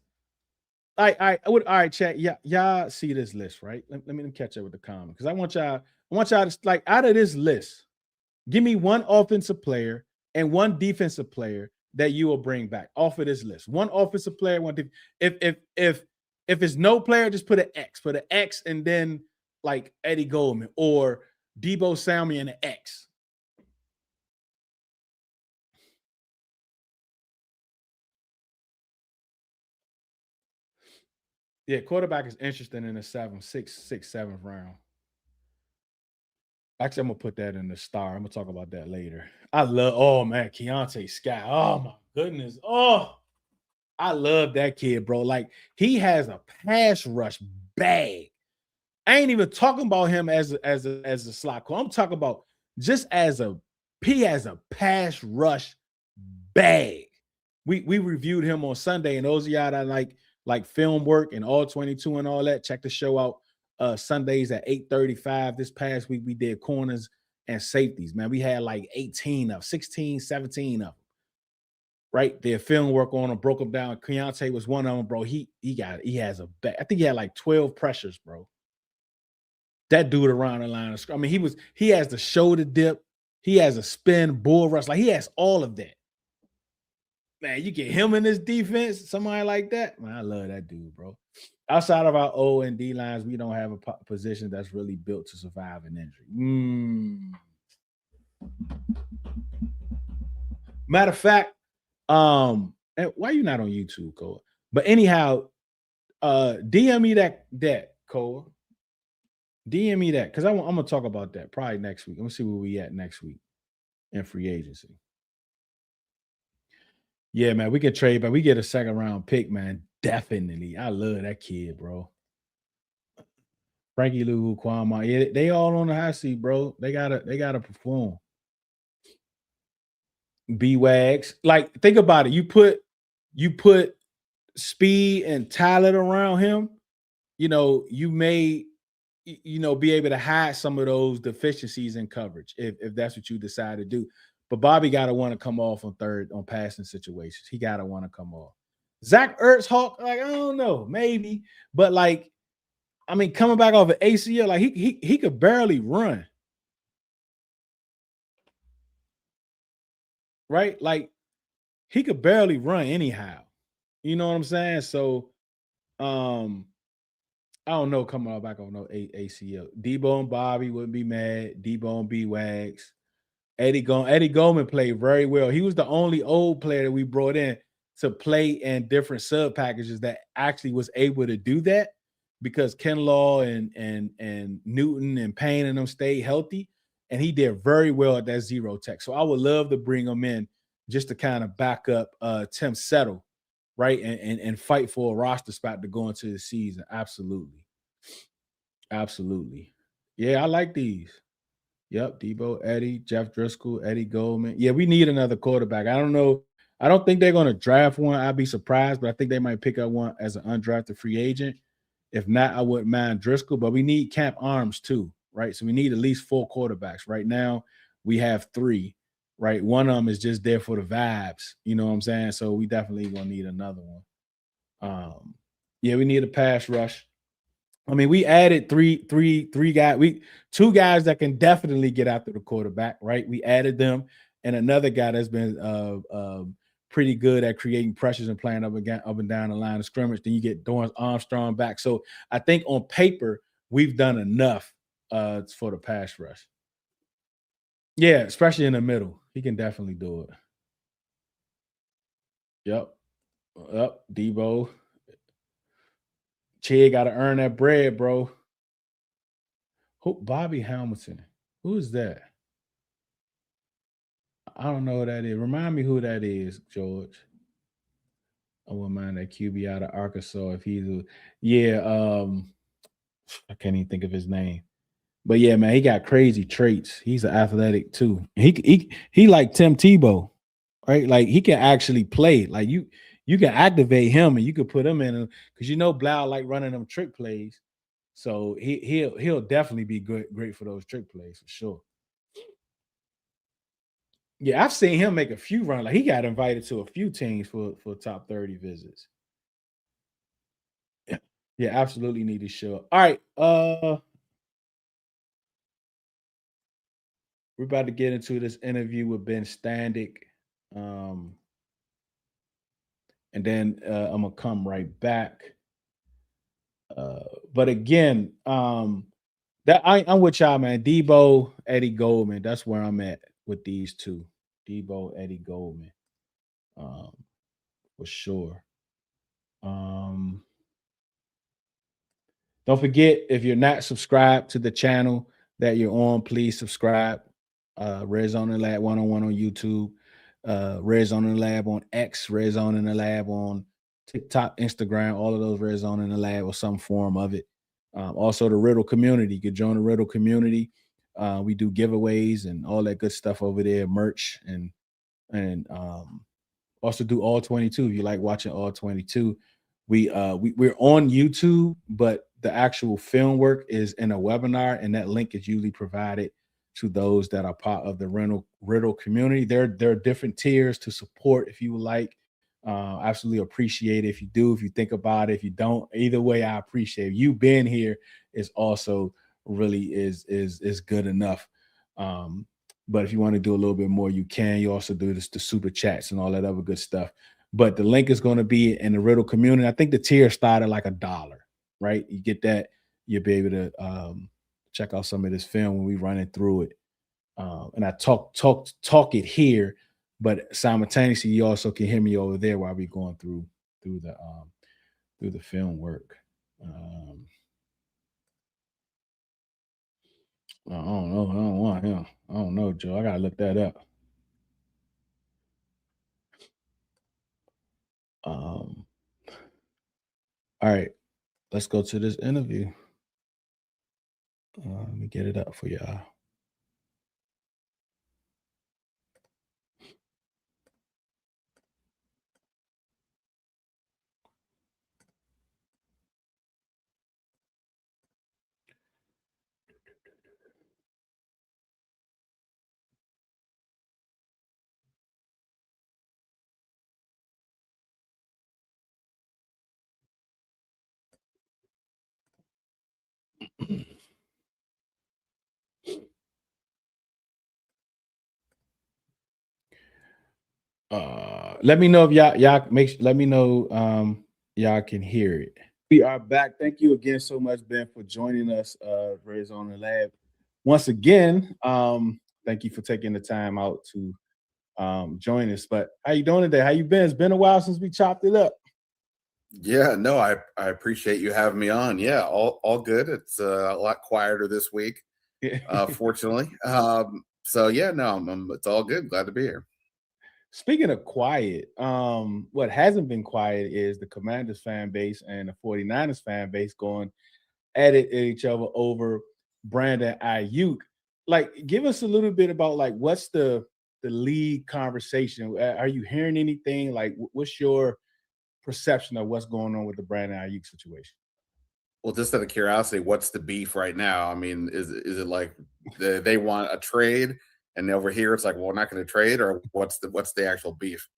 I would all right, chat. Yeah, y'all see this list, right? Let me catch up with the comment because I want y'all to like out of this list, give me one offensive player and one defensive player that you will bring back off of this list. One offensive player, if it's no player, just put an X. Put an X and then like Eddie Goldman or Debo Samuel and an X. Yeah, quarterback is interesting in the 7th round. Actually, I'm gonna put that in the star. I'm gonna talk about that later. Oh man, Keontae Scott. Oh my goodness. Oh, I love that kid, bro. Like he has a pass rush bag. I ain't even talking about him as a slot corner. I'm talking about just as he has a pass rush bag. We reviewed him on Sunday, and those of y'all that like film work and all 22 and all that, check the show out. Sundays at 8:35. This past week we did corners and safeties. Man, we had like 18 of 16, 17 of them. Right, their film work on them, broke them down. Keontae was one of them, bro. He has a back. I think he had like 12 pressures, bro. That dude around the line of, I mean, he has the shoulder dip, he has a spin, bull rush, like he has all of that. Man, you get him in this defense, somebody like that. Man, I love that dude, bro. Outside of our O and D lines, we don't have a position that's really built to survive an injury. Matter of fact, and why you not on YouTube, Cole? But anyhow, DM me that Cole. DM me that because I'm gonna talk about that probably next week. I'm gonna see where we at next week in free agency. Yeah, man, we can trade, but we get a second round pick, man. Definitely. I love that kid, bro. Frankie Lou, Kwama. Yeah, they all on the high seat, bro. They gotta perform. B-Wags. Like, think about it. You put speed and talent around him, you may be able to hide some of those deficiencies in coverage if that's what you decide to do. But Bobby got to want to come off on third on passing situations. He got to want to come off. Zach Ertz, Hawk, like I don't know, maybe, but like, I mean, coming back off an ACL, like he could barely run, right? Like he could barely run anyhow. You know what I'm saying? So, um, I don't know. Coming back on no ACL, Debo and Bobby wouldn't be mad. Debo and B Wags. Eddie Goldman played very well. He was the only old player that we brought in to play in different sub packages that actually was able to do that because Ken Law and Newton and Payne and them stayed healthy, and he did very well at that zero tech. So I would love to bring him in just to kind of back up Tim Settle, right, and fight for a roster spot to go into the season. Absolutely, absolutely. Yeah, I like these. Yep, Debo, Eddie, Jeff Driscoll, Eddie Goldman. Yeah, we need another quarterback. I don't know. I don't think they're going to draft one. I'd be surprised, but I think they might pick up one as an undrafted free agent. If not, I wouldn't mind Driscoll, but we need camp arms too, right? So we need at least 4 quarterbacks. Right now, we have 3, right? One of them is just there for the vibes. You know what I'm saying? So we definitely going to need another one. Yeah, we need a pass rush. I mean, we added three guys. 2 guys that can definitely get after the quarterback, right? We added them, and another guy that's been pretty good at creating pressures and playing up and down the line of scrimmage. Then you get Dorrance Armstrong back. So I think on paper we've done enough for the pass rush. Yeah, especially in the middle, he can definitely do it. Yep. Debo. Che got to earn that bread, bro. Who? Bobby Hamilton. Who is that? I don't know who that is. Remind me who that is, George. I wouldn't mind that QB out of Arkansas if he's I can't even think of his name. But yeah, man, he got crazy traits. He's an athletic too. He like Tim Tebow, right? Like he can actually play. Like you can activate him and you can put him in because Blau like running them trick plays. So he'll definitely be great for those trick plays for sure. Yeah, I've seen him make a few runs. Like he got invited to a few teams for top 30 visits. Yeah, yeah, absolutely need to show up. All right. We're about to get into this interview with Ben Standig. And then I'm gonna come right back. But again, that I'm with y'all, man. Debo, Eddie Goldman. That's where I'm at with these 2. Debo, Eddie Goldman. For sure. Don't forget, if you're not subscribed to the channel, that you're on, please subscribe. Red Zone and Lab 101 on YouTube, Red Zone and Lab on X, Red Zone and the Lab on TikTok, Instagram, all of those Red Zone and the Lab or some form of it. Also, the Riddle community. You could join the Riddle community. We do giveaways and all that good stuff over there, merch and also do all 22. If you like watching all 22, we're on YouTube, but the actual film work is in a webinar, and that link is usually provided to those that are part of the Riddle community. There are different tiers to support if you would like. Absolutely appreciate it if you do, if you think about it. If you don't, either way, I appreciate it. You being here is also really is good enough. But if you want to do a little bit more, you can. You also do this, the super chats and all that other good stuff. But the link is going to be in the Riddle community. I think the tier started like $1, right? You get that, you'll be able to check out some of this film when we running through it. And I talk it here, but simultaneously you also can hear me over there while we going through the film work. I don't know. I don't want him. I don't know, Joe. I gotta look that up. All right, let's go to this interview. Let me get it up for y'all. Let me know if let me know y'all can hear it. We are back. Thank you again so much, Ben, for joining us, Red Zone and Lab. Once again, thank you for taking the time out to join us. But how you doing today? How you been? It's been a while since we chopped it up. Yeah, no, I appreciate you having me on. Yeah, all good. It's a lot quieter this week, fortunately. So yeah, no, it's all good. Glad to be here. Speaking of quiet, what hasn't been quiet is the Commanders fan base and the 49ers fan base going at each other over Brandon Ayuk. Like, give us a little bit about like what's the league conversation? Are you hearing anything? Like, what's your perception of what's going on with the Brandon Ayuk situation? Well, just out of curiosity, what's the beef right now? I mean, is it like they want a trade, and over here it's like, well, we're not going to trade, or what's the actual beef?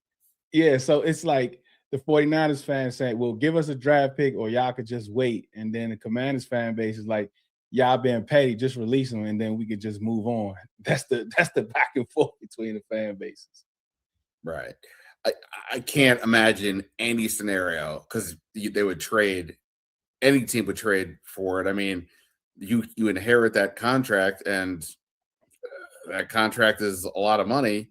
Yeah, so it's like the 49ers fans saying, well, give us a draft pick or y'all could just wait. And then the Commanders fan base is like, y'all being petty, just release them and then we could just move on. That's the back and forth between the fan bases. Right. I can't imagine any scenario because they would trade. Any team would trade for it. I mean, you inherit that contract, and that contract is a lot of money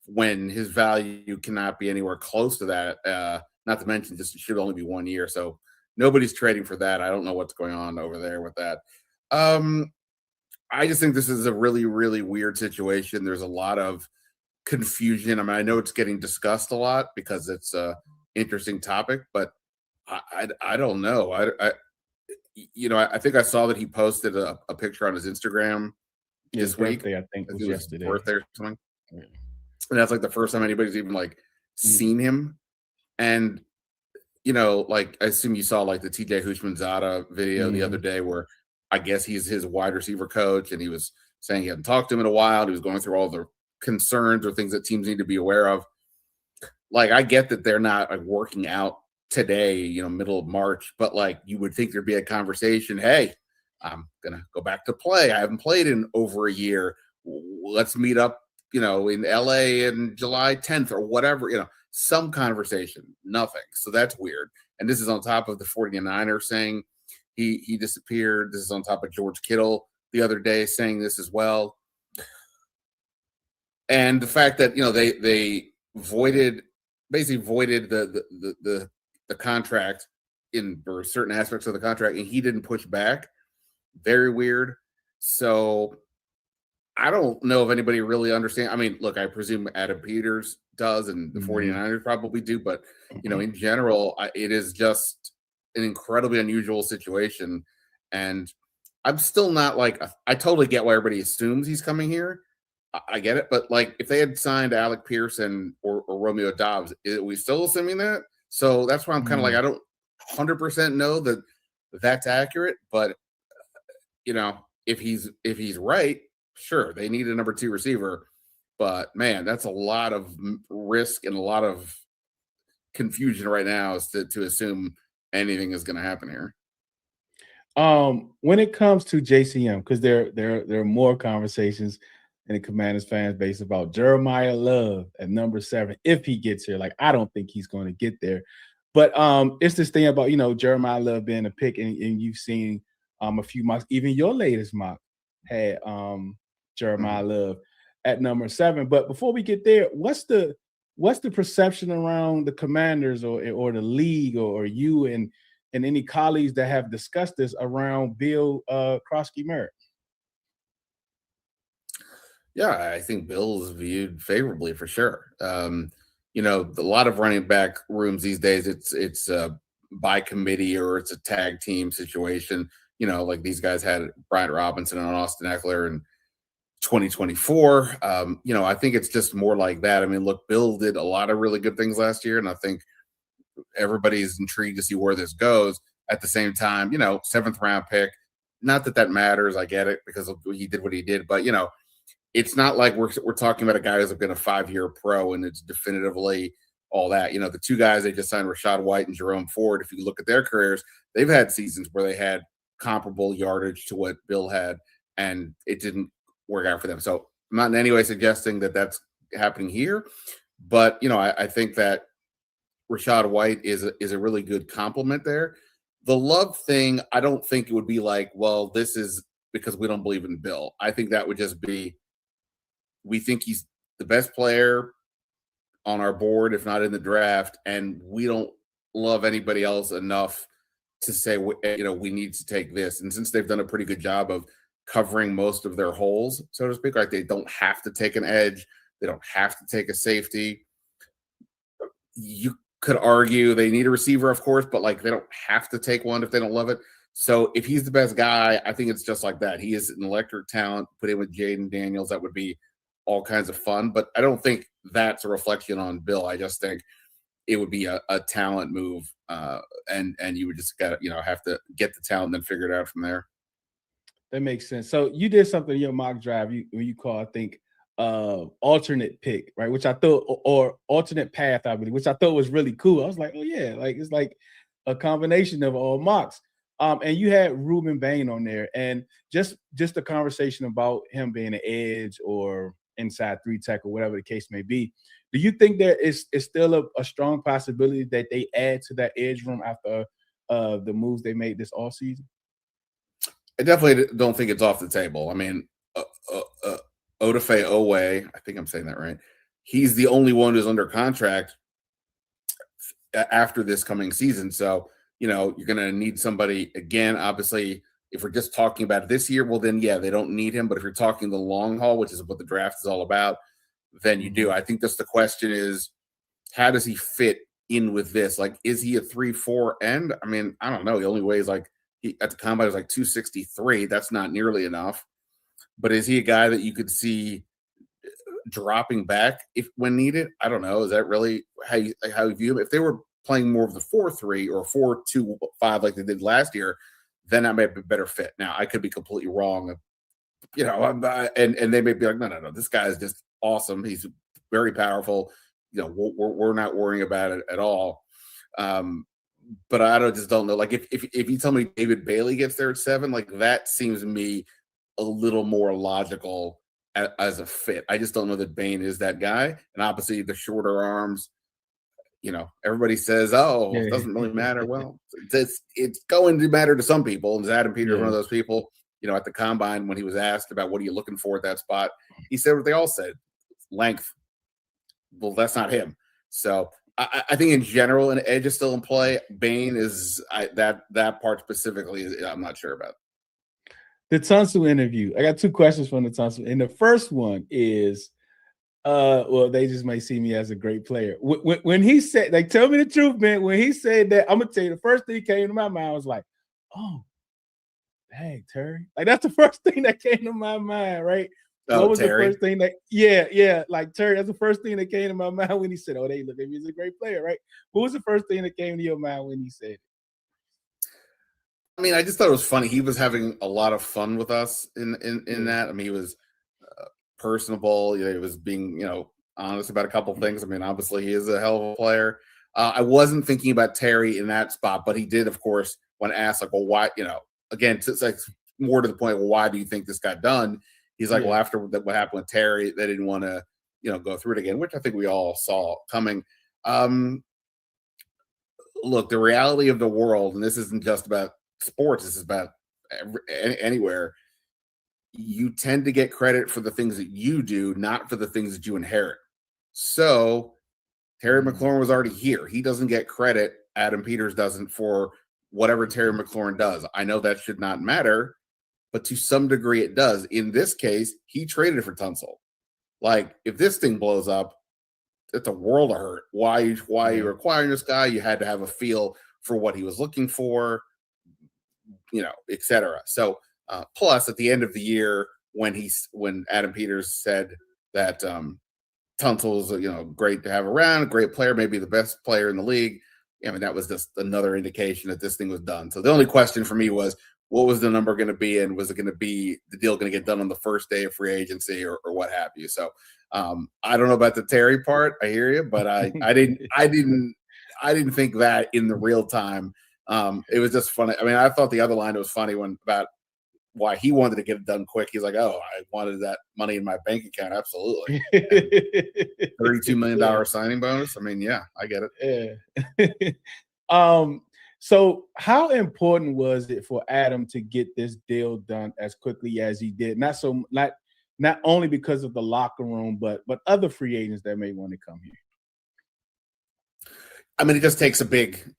when his value cannot be anywhere close to that. Not to mention, just it should only be 1 year, so nobody's trading for that. I don't know what's going on over there with that. I just think this is a really, really weird situation. There's a lot of confusion. I mean, I know it's getting discussed a lot because it's a interesting topic, but I don't know. I think I saw that he posted a picture on his Instagram this week. I think was yesterday. Birthday or something. Yeah. And that's like the first time anybody's even like seen him. And like I assume you saw like the TJ Hushmanzada video the other day where I guess he's his wide receiver coach, and he was saying he hadn't talked to him in a while. He was going through all the concerns or things that teams need to be aware of. Like, I get that they're not like working out today, middle of March, but like you would think there'd be a conversation. Hey, I'm gonna go back to play. I haven't played in over a year. Let's meet up, in LA in July 10th or whatever, some conversation, nothing. So that's weird. And this is on top of the 49ers saying he disappeared. This is on top of George Kittle the other day saying this as well. And the fact that, they basically voided the contract or certain aspects of the contract, and he didn't push back. Very weird. So I don't know if anybody really understands. I mean, look, I presume Adam Peters does, and the 49ers probably do, but in general, it is just an incredibly unusual situation. And I'm still not like, I totally get why everybody assumes he's coming here. I get it, but like if they had signed Alec Pearson or Romeo Dobbs, are we still assuming that? So that's why I'm kind of like, I don't 100% know that that's accurate, but if he's right, sure, they need a number 2 receiver, but man, that's a lot of risk and a lot of confusion right now is to assume anything is going to happen here. When it comes to JCM, because there are more conversations in the Commanders fans base about Jeremiah Love at number 7 if he gets here. Like, I don't think he's going to get there, but it's this thing about Jeremiah Love being a pick, and you've seen a few mocks, even your latest mock had Jeremiah Love at number 7. But before we get there, what's the perception around the Commanders or the league or you and any colleagues that have discussed this around Bill Krosky-Merritt? Yeah, I think Bill is viewed favorably for sure. A lot of running back rooms these days, it's by committee or it's a tag team situation. Like these guys had Bryant Robinson and Austin Eckler in 2024. I think it's just more like that. I mean, look, Bill did a lot of really good things last year, and I think everybody's intrigued to see where this goes. At the same time, 7th round pick, not that matters. I get it because he did what he did, but it's not like we're talking about a guy who's been a 5-year pro and it's definitively all that. The 2 guys they just signed, Rachaad White and Jerome Ford, if you look at their careers, they've had seasons where they had comparable yardage to what Bill had, and it didn't work out for them. So I'm not in any way suggesting that that's happening here, but I think that Rachaad White is a really good compliment there. The Love thing, I don't think it would be like, well, this is because we don't believe in Bill. I think that would just be, we think he's the best player on our board, if not in the draft, and we don't love anybody else enough to say, we need to take this. And since they've done a pretty good job of covering most of their holes, so to speak, like they don't have to take an edge, they don't have to take a safety. You could argue they need a receiver, of course, but like they don't have to take one if they don't love it. So if he's the best guy, I think it's just like that. He is an electric talent. Put him with Jaden Daniels, that would be all kinds of fun. But I don't think that's a reflection on Bill. I just think it would be a talent move, and you would just got have to get the talent and then figure it out from there. That makes sense. So you did something in your mock drive you call, I think, alternate pick, right? Which I thought, or alternate path, I believe, which I thought was really cool. I was like, oh yeah, like it's like a combination of all mocks. And you had Ruben Bain on there, and just a conversation about him being an edge or inside 3 tech or whatever the case may be. Do you think there is still a strong possibility that they add to that edge room after the moves they made this offseason? I definitely don't think it's off the table. I mean, Odafe Owe, I think I'm saying that right. He's the only one who's under contract after this coming season. So, you're going to need somebody again. Obviously, if we're just talking about this year, well, then, yeah, they don't need him. But if you're talking the long haul, which is what the draft is all about, then you do. I think that's the question is, how does he fit in with this? Like, is he a 3-4 end? I mean, I don't know. The only way is like at the combine is like 263. That's not nearly enough. But is he a guy that you could see dropping back if when needed? I don't know. Is that really how you view him? If they were playing more of the 4-3 or 4-2-5 like they did last year, then that might be a better fit. Now, I could be completely wrong, and they may be like, no, this guy is just awesome. He's very powerful. We're not worrying about it at all. But I just don't know. Like if you tell me David Bailey gets there at 7, like that seems to me a little more logical as a fit. I just don't know that Bain is that guy. And obviously the shorter arms, everybody says, oh, it doesn't really matter. Well, it's going to matter to some people. And Adam Peters, one of those people, at the combine, when he was asked about what are you looking for at that spot, he said what they all said, length. Well, that's not him. So I think in general, an edge is still in play. Bain is that part specifically, I'm not sure about. The Tunsil interview. I got 2 questions from the Tunsil. And the first one is, well, they just may see me as a great player. When he said, like, tell me the truth, man. When he said that, I'm gonna tell you the first thing that came to my mind was like, oh, dang, Terry. Like, that's the first thing that came to my mind, right? Oh, What was Terry? the first thing that, yeah, like Terry, that's the first thing that came to my mind when he said, oh, they look at me as a great player, right? What was the first thing that came to your mind when he said it? I mean, I just thought it was funny. He was having a lot of fun with us in that. I mean, he was personable. You know, he was being, honest about a couple things. I mean, obviously, he is a hell of a player. I wasn't thinking about Terry in that spot, but he did, of course, when asked, like, well, why, again, it's like more to the point, well, why do you think this got done? He's like, well, after what happened with Terry, they didn't want to, go through it again, which I think we all saw coming. Look, the reality of the world, and this isn't just about sports, this is about anywhere. You tend to get credit for the things that you do, not for the things that you inherit. So Terry McLaurin was already here. He doesn't get credit. Adam Peters doesn't for whatever Terry McLaurin does. I know that should not matter, but to some degree it does. In this case, he traded for Tunsil. Like, if this thing blows up, it's a world of hurt. Why are you acquiring this guy? You had to have a feel for what he was looking for, et cetera. So plus at the end of the year, when Adam Peters said that Tunsil's great to have around, a great player, maybe the best player in the league. I mean, that was just another indication that this thing was done. So the only question for me was, what was the number going to be, and was it going to be the deal going to get done on the first day of free agency or what have you? So I don't know about the Terry part. I hear you, but I didn't think that in the real time. It was just funny. I mean, I thought the other line was funny about why he wanted to get it done quick. He's like, oh, I wanted that money in my bank account. Absolutely. $32 million signing bonus. I mean, yeah, I get it. Yeah. So how important was it for Adam to get this deal done as quickly as he did? Not only because of the locker room, but other free agents that may want to come here. I mean, it just takes a big,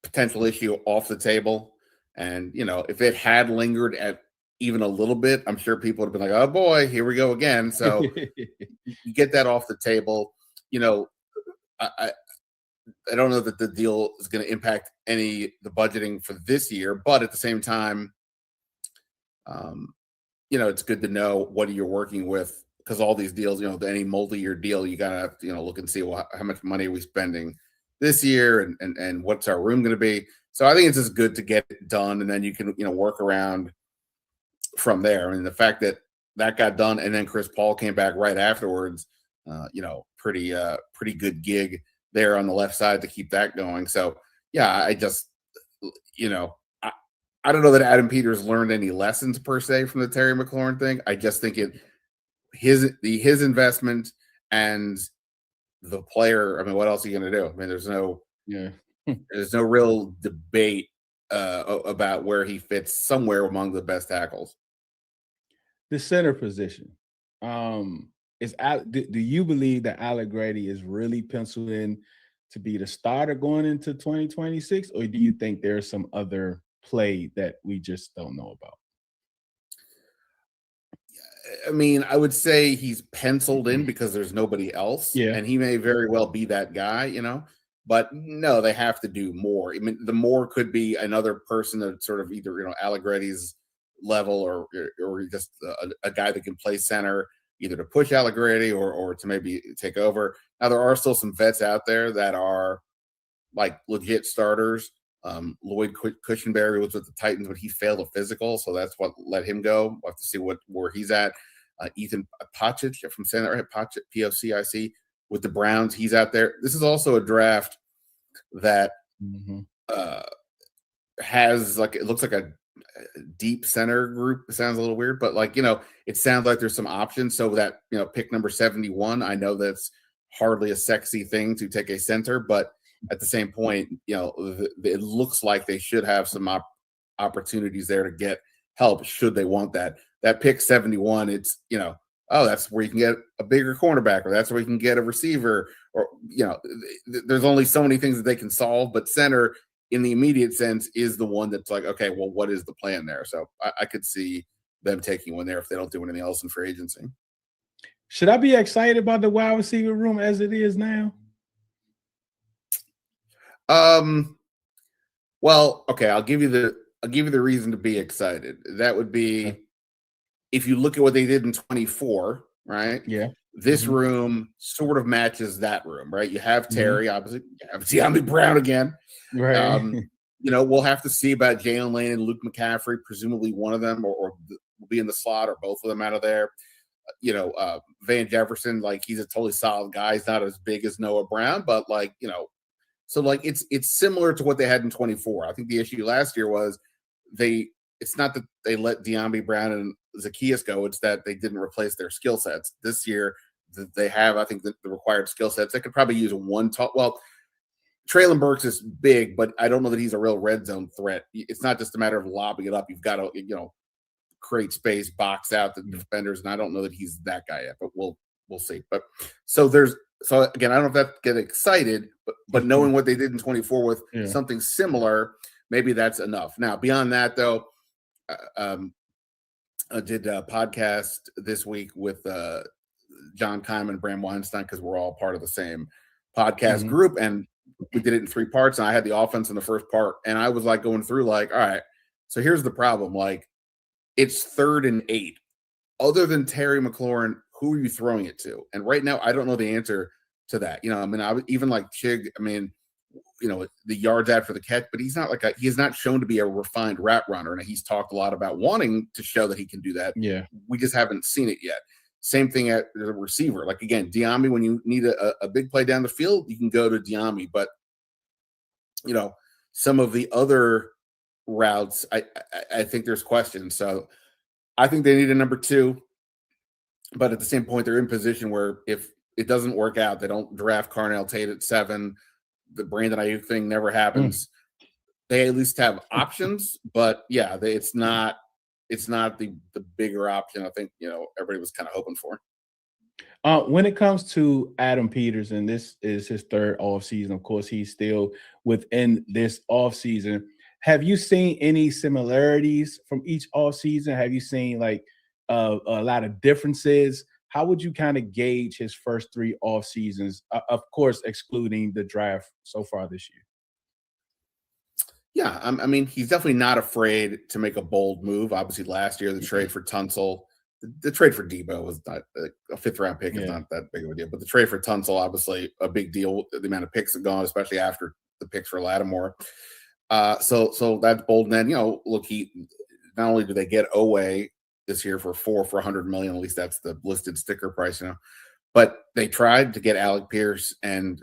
potential issue off the table. And, if it had lingered at even a little bit, I'm sure people would have been like, oh boy, here we go again. So you get that off the table. I don't know that the deal is going to impact the budgeting for this year, but at the same time, it's good to know what you're working with, because all these deals, any multi-year deal, you gotta have to, look and see, well, how much money are we spending this year, and what's our room going to be. So I think it's just good to get it done, and then you can, work around from there. I mean, the fact that got done, and then Chris Paul came back right afterwards, pretty good gig there on the left side to keep that going. So yeah, I just, I don't know that Adam Peters learned any lessons per se from the Terry McLaurin thing. I just think his investment and the player. I mean, what else are you going to do? I mean, there's no real debate about where he fits somewhere among the best tackles. The center position. Do you believe that Allegretti is really penciled in to be the starter going into 2026, or do you think there's some other play that we just don't know about? I mean, I would say he's penciled in because there's nobody else, and he may very well be that guy, but no, they have to do more. I mean, the more could be another person that sort of either, Allegretti's level or just a guy that can play center, either to push Allegretti or to maybe take over. Now, there are still some vets out there that are like legit starters. Lloyd Cushenberry was with the Titans, but he failed a physical, so that's what let him go. We'll have to see where he's at. Ethan Pocic from center, Pocic, P-O-C-I-C, with the Browns. He's out there. This is also a draft that has, like, it looks like a deep center group. It sounds a little weird, but it sounds like there's some options. So that, pick number 71, I know that's hardly a sexy thing to take a center, but at the same point, it looks like they should have some opportunities there to get help should they want that. That pick 71, it's, that's where you can get a bigger cornerback, or that's where you can get a receiver, or, there's only so many things that they can solve, but center in the immediate sense is the one that's like, okay, well, what is the plan there? So I could see them taking one there if they don't do anything else in free agency. Should I be excited about the wide receiver room as it is now? Well, okay, I'll give you the reason to be excited. That would be if you look at what they did in 24, right? Yeah. This room sort of matches that room, right? You have Terry, obviously, you have De'Ami Brown again. Right. We'll have to see about Jalen Lane and Luke McCaffrey, presumably one of them, or will be in the slot, or both of them out of there. Van Jefferson, like, he's a totally solid guy. He's not as big as Noah Brown, but so like it's similar to what they had in 24. I think the issue last year was it's not that they let De'Ami Brown and Zacchaeus go, it's that they didn't replace their skill sets. This year they have, I think, the required skill sets. They could probably use Traylon Burks is big, but I don't know that he's a real red zone threat. It's not just a matter of lobbing it up. You've got to, create space, box out the defenders, and I don't know that he's that guy yet, but we'll see. But so again, I don't know if that get excited, but knowing what they did in 24 with something similar, maybe that's enough. Now, beyond that, though, I did a podcast this week with John Kyman and Bram Weinstein, because we're all part of the same podcast group, and we did it in 3 parts, and I had the offense in the first part, and I was like going through like, all right, so here's the problem. Like, it's 3rd and 8. Other than Terry McLaurin, who are you throwing it to? And right now, I don't know the answer to that. I would even like Chig. The yards after the catch, but he's not he is not shown to be a refined route runner. And he's talked a lot about wanting to show that he can do that. Yeah. We just haven't seen it yet. Same thing at the receiver. Like, again, De'Ami, when you need a big play down the field, you can go to De'Ami. But, some of the other routes, I think there's questions. So I think they need a number 2. But at the same point, they're in position where if it doesn't work out, they don't draft Carnell Tate at 7. The Brandon Ayuk thing never happens. They at least have options, but yeah, it's not the bigger option I think everybody was kind of hoping for. When it comes to Adam Peters, and this is his 3rd offseason, of course, he's still within this offseason. Have you seen any similarities from each offseason? Have you seen a lot of differences? How would you kind of gauge his first 3 off seasons? Of course, excluding the draft so far this year. Yeah, I mean, he's definitely not afraid to make a bold move. Obviously, last year, the trade for Tunsil, the trade for Debo was not a 5th-round pick. Is not that big of a deal. But the trade for Tunsil, obviously, a big deal. The amount of picks have gone, especially after the picks for Lattimore. So that's bold. And then, look, not only do they get Oweh this year for $100 million, at least that's the listed sticker price, but they tried to get Alec Pierce and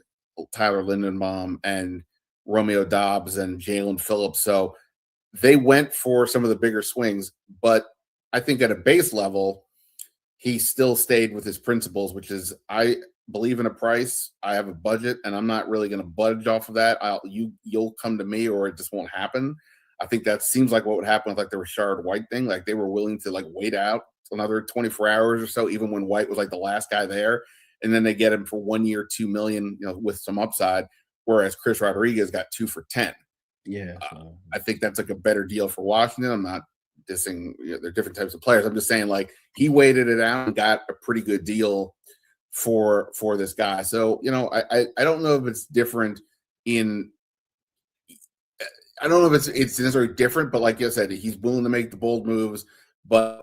Tyler Lindenbaum and Romeo Dobbs and Jalen Phillips. So they went for some of the bigger swings, but I think at a base level, he still stayed with his principles, which is, I believe in a price, I have a budget, and I'm not really going to budge off of that. You'll come to me, or it just won't happen. I think that seems like what would happen with the Rashard White thing. Like, they were willing to wait out another 24 hours or so, even when White was the last guy there. And then they get him for 1 year, $2 million, with some upside. Whereas Chris Rodriguez got 2 for $10. Yeah. I think that's a better deal for Washington. I'm not dissing, they're different types of players. I'm just saying, he waited it out and got a pretty good deal for this guy. So, I don't know if it's different I don't know if it's necessarily different, but like you said, he's willing to make the bold moves, but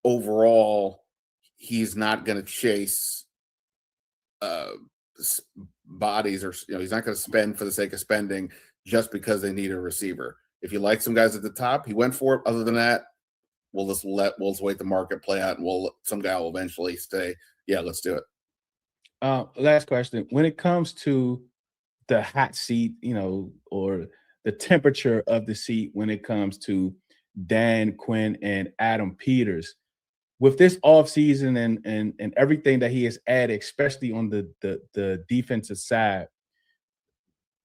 overall, he's not going to chase bodies, or he's not going to spend for the sake of spending just because they need a receiver. If you like some guys at the top, he went for it. Other than that, we'll just wait the market play out, and some guy will eventually say, yeah, let's do it. Last question. When it comes to the hot seat, or the temperature of the seat when it comes to Dan Quinn and Adam Peters, with this offseason and everything that he has added, especially on the defensive side,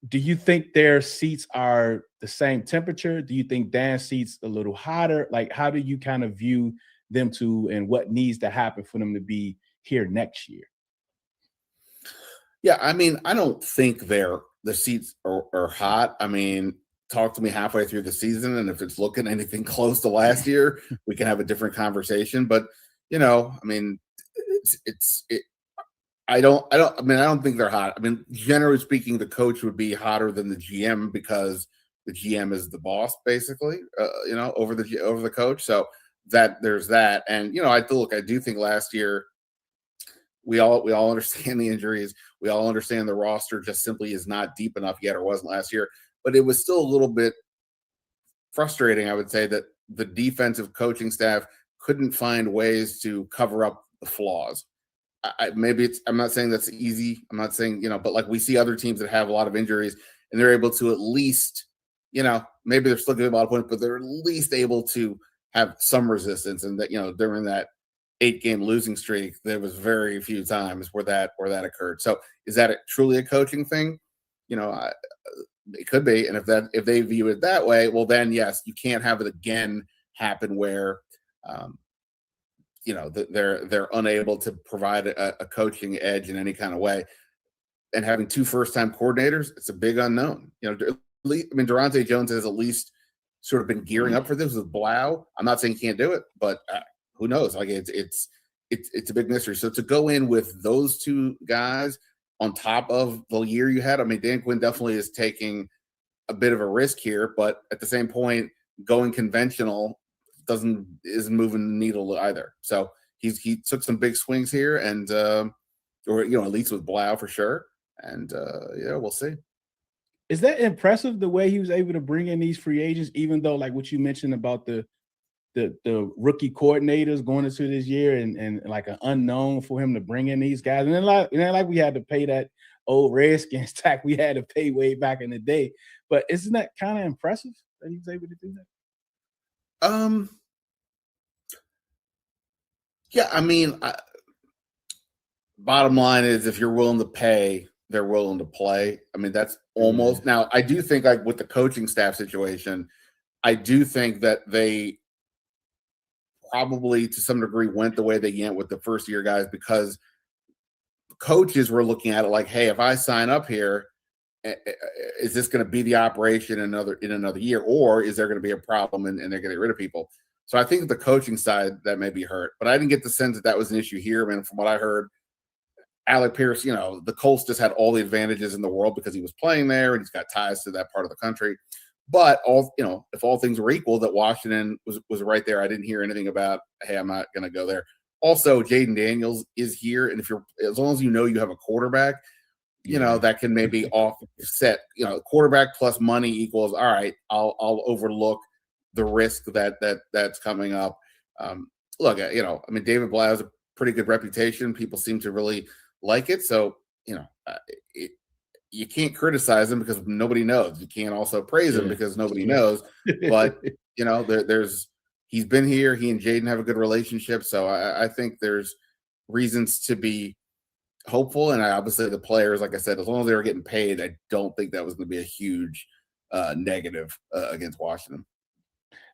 do you think their seats are the same temperature? Do you think Dan's seats a little hotter? How do you kind of view them two, and what needs to happen for them to be here next year? Yeah, I mean, I don't think the seats are hot. I mean, talk to me halfway through the season, and if it's looking anything close to last year, we can have a different conversation. But I mean, I don't think they're hot. I mean, generally speaking, the coach would be hotter than the GM because the GM is the boss, basically, over the coach. So that there's that. And I do think last year we all understand the injuries. We all understand the roster just simply is not deep enough yet, or wasn't last year. But it was still a little bit frustrating, I would say, that the defensive coaching staff couldn't find ways to cover up the flaws. I'm not saying that's easy. I'm not saying, but like we see other teams that have a lot of injuries and they're able to at least, maybe they're still getting a lot of points, but they're at least able to have some resistance. And that, during that 8-game losing streak, there was very few times where that occurred. So is that truly a coaching thing? It could be. And if they view it that way, well, then yes, you can't have it again happen where, they're unable to provide a coaching edge in any kind of way. And having 2 first-time coordinators, it's a big unknown. Durante Jones has at least sort of been gearing up for this with Blau. I'm not saying he can't do it, but who knows? Like it's a big mystery. So to go in with those 2 guys on top of the year you had, I mean, Dan Quinn definitely is taking a bit of a risk here, but at the same point, going conventional isn't moving the needle either. So he took some big swings here, and or at least with Blau for sure. And we'll see. Is that impressive, the way he was able to bring in these free agents, even though, like what you mentioned about the rookie coordinators going into this year and like an unknown for him to bring in these guys? And then like we had to pay that old Redskins tax we had to pay way back in the day. But isn't that kind of impressive that he was able to do that? Yeah, I mean, bottom line is if you're willing to pay, they're willing to play. I mean, that's almost now. I do think, like with the coaching staff situation, I do think that they probably to some degree went the way they went with the first year guys, because coaches were looking at it like, hey, if I sign up here, is this going to be the operation in another year, or is there going to be a problem and they're getting rid of people? So I think the coaching side that may be hurt, but I didn't get the sense that was an issue here. I mean, from what I heard, Alec Pierce, the Colts just had all the advantages in the world because he was playing there and he's got ties to that part of the country. But if all things were equal, that Washington was right there. I didn't hear anything about, hey, I'm not going to go there. Also, Jaden Daniels is here, and as long as you have a quarterback, that can maybe offset. Quarterback plus money equals, all right, I'll overlook the risk that's coming up. Look, I mean, David Blau has a pretty good reputation. People seem to really like it. So, you can't criticize him because nobody knows. You can't also praise him because nobody knows. But, he's been here. He and Jaden have a good relationship. So I think there's reasons to be hopeful. And obviously the players, like I said, as long as they were getting paid, I don't think that was going to be a huge negative against Washington.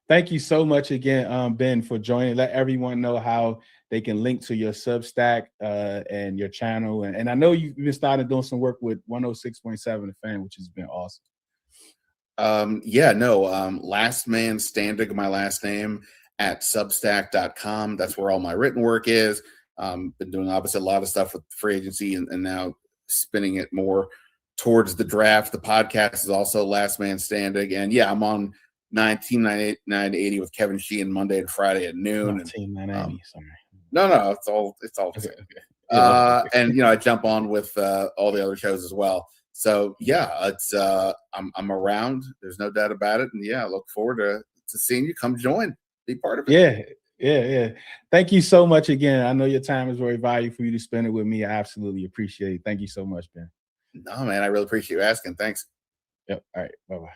Thank you so much again, Ben, for joining. Let everyone know how they can link to your Substack and your channel. And I know you've been starting doing some work with 106.7 The Fan, which has been awesome. Last Man Standig, my last name, at substack.com. That's where all my written work is. Been doing obviously a lot of stuff with free agency and now spinning it more towards the draft. The podcast is also Last Man Standig. And I'm on 980 with Kevin Sheehan Monday and Friday at noon. 980, sorry. No, it's all the same. Okay. And I jump on with all the other shows as well. So it's I'm around. There's no doubt about it. And I look forward to seeing you. Come join, be part of it. Yeah. Thank you so much again. I know your time is very valuable for you to spend it with me. I absolutely appreciate it. Thank you so much, Ben. No, man, I really appreciate you asking. Thanks. Yep. All right. Bye-bye.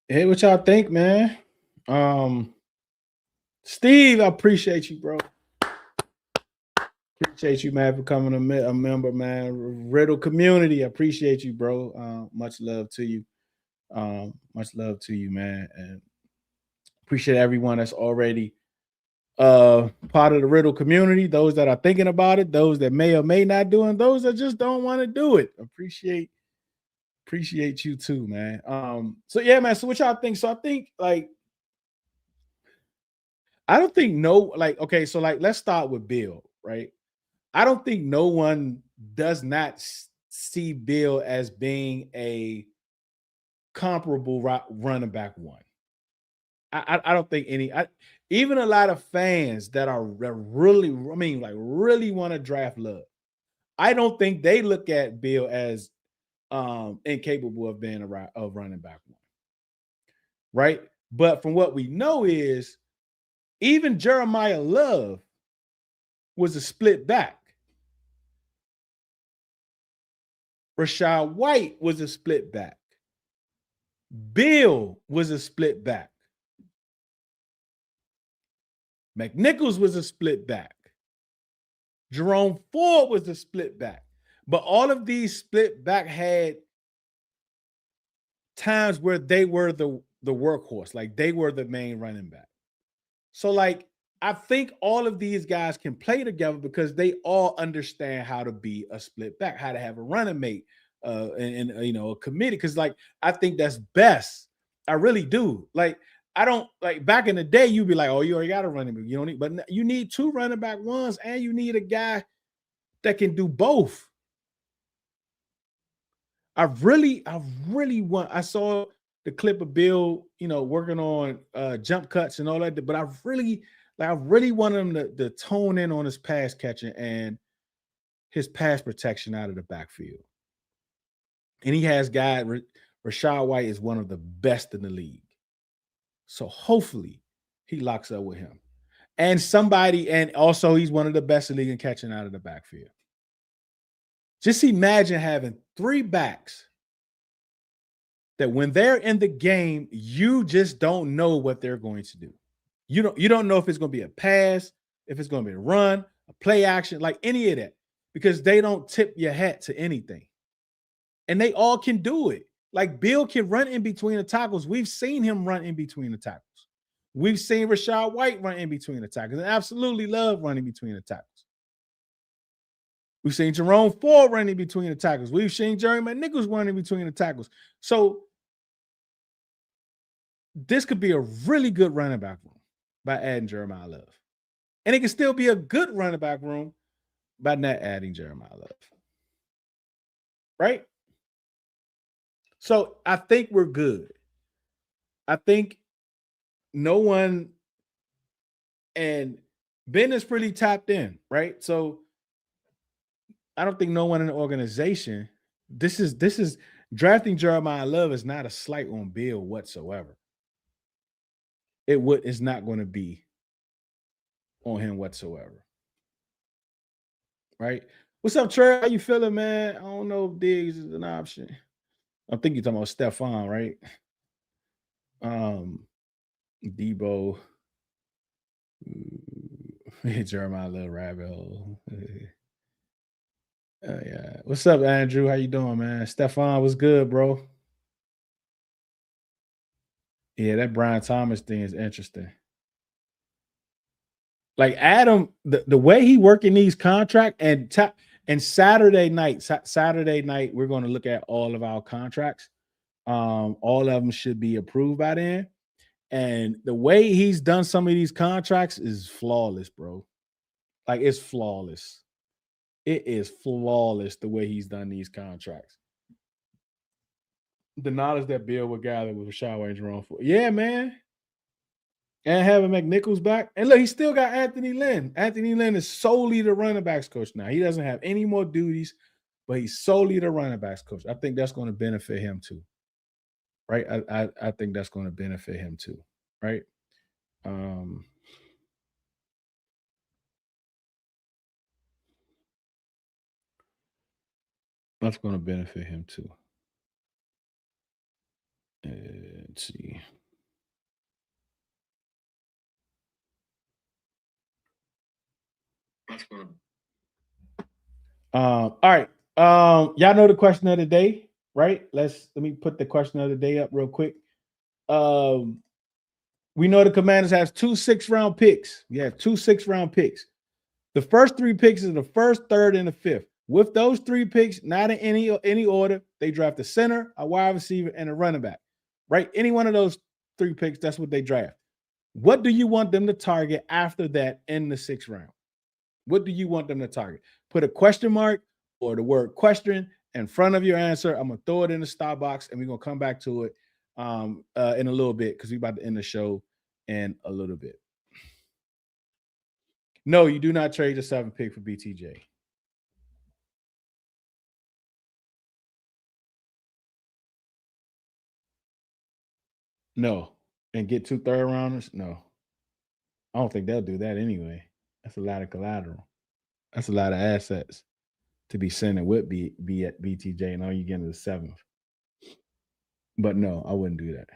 Hey, what y'all think, man? Steve, I appreciate you, bro. Appreciate you, man, for coming a member, man. Riddle community, I appreciate you, bro. Much love to you. Much love to you, man. And Appreciate everyone that's already part of the Riddle community, those that are thinking about it, those that may or may not do, and those that just don't want to do it. Appreciate you too, man. So yeah, man. So what y'all think? So I think like I don't think okay, so like let's start with Bill, right? I don't think no one does not see Bill as being a comparable running back one. I don't think even a lot of fans that really, I mean, like really want to draft Love. I don't think they look at Bill as incapable of being a running back one, right? But from what we know is even Jeremiah Love was a split back. Rashad White was a split back. Bill was a split back. McNichols was a split back. Jerome Ford was a split back. But all of these split back had times where they were the workhorse, like they were the main running back. So like I think all of these guys can play together because they all understand how to be a split back, how to have a running mate, and you know, a committee. Because like I think that's best. I really do. Like I don't like back in the day, you'd be like, oh, you already got a running back. You don't need, but you need two running back ones, and you need a guy that can do both. I really want. I saw the clip of Bill, you know, working on jump cuts and all that, but I really want him to tone in on his pass catching and his pass protection out of the backfield. And he has guys. Rashad White is one of the best in the league. So hopefully he locks up with him. And also he's one of the best in the league in catching out of the backfield. Just imagine having three backs that when they're in the game, you just don't know what they're going to do. You don't know if it's going to be a pass, if it's going to be a run, a play action, like any of that, because they don't tip your hat to anything. And they all can do it. Like Bill can run in between the tackles. We've seen him run in between the tackles. We've seen Rashad White run in between the tackles and absolutely love running between the tackles. We've seen Jerome Ford running between the tackles. We've seen Jerry McNichols running between the tackles. So this could be a really good running back room by adding Jeremiah Love. And it can still be a good running back room by not adding Jeremiah Love. Right? So I think we're good. I think no one, and Ben is pretty tapped in, right? So I don't think no one in the organization, this is drafting Jeremiah Love is not a slight on Bill whatsoever. It's not going to be on him whatsoever. Right? What's up, Trey? How you feeling, man? I don't know if Diggs is an option. I think you're talking about Stephon, right? Debo. Jeremiah Love rabbit hole. Yeah. What's up, Andrew? How you doing, man? Stephon, what's good, bro? Yeah, that Brian Thomas thing is interesting. Like Adam, the way he working these contracts and Saturday night, we're going to look at all of our contracts. All of them should be approved by then. And the way he's done some of these contracts is flawless, bro. Like it's flawless. It is flawless the way he's done these contracts. The knowledge that Bill would gather with Rashad White and Jerome Ford. Yeah, man. And having McNichols back. And look, he still got Anthony Lynn. Anthony Lynn is solely the running backs coach now. He doesn't have any more duties, but he's solely the running backs coach. I think that's going to benefit him too. Right? I think that's going to benefit him too. Right? That's going to benefit him too. Let's see. All right. Y'all know the question of the day, right? Let me put the question of the day up real quick. We know the Commanders has 2 6th-round picks. We have 2 6th-round picks. The first 3 picks is the first, third, and the fifth. With those 3 picks, not in any order, they draft a center, a wide receiver, and a running back. Right? Any one of those 3 picks, that's what they draft. What do you want them to target after that in the 6th round? What do you want them to target? Put a question mark or the word question in front of your answer. I'm going to throw it in the star box, and we're going to come back to it in a little bit because we're about to end the show in a little bit. No, you do not trade the 7th pick for BTJ. No. And get 2 third-rounders? No. I don't think they'll do that anyway. That's a lot of collateral. That's a lot of assets to be sending with be at BTJ, and all you get is the 7th. But no, I wouldn't do that.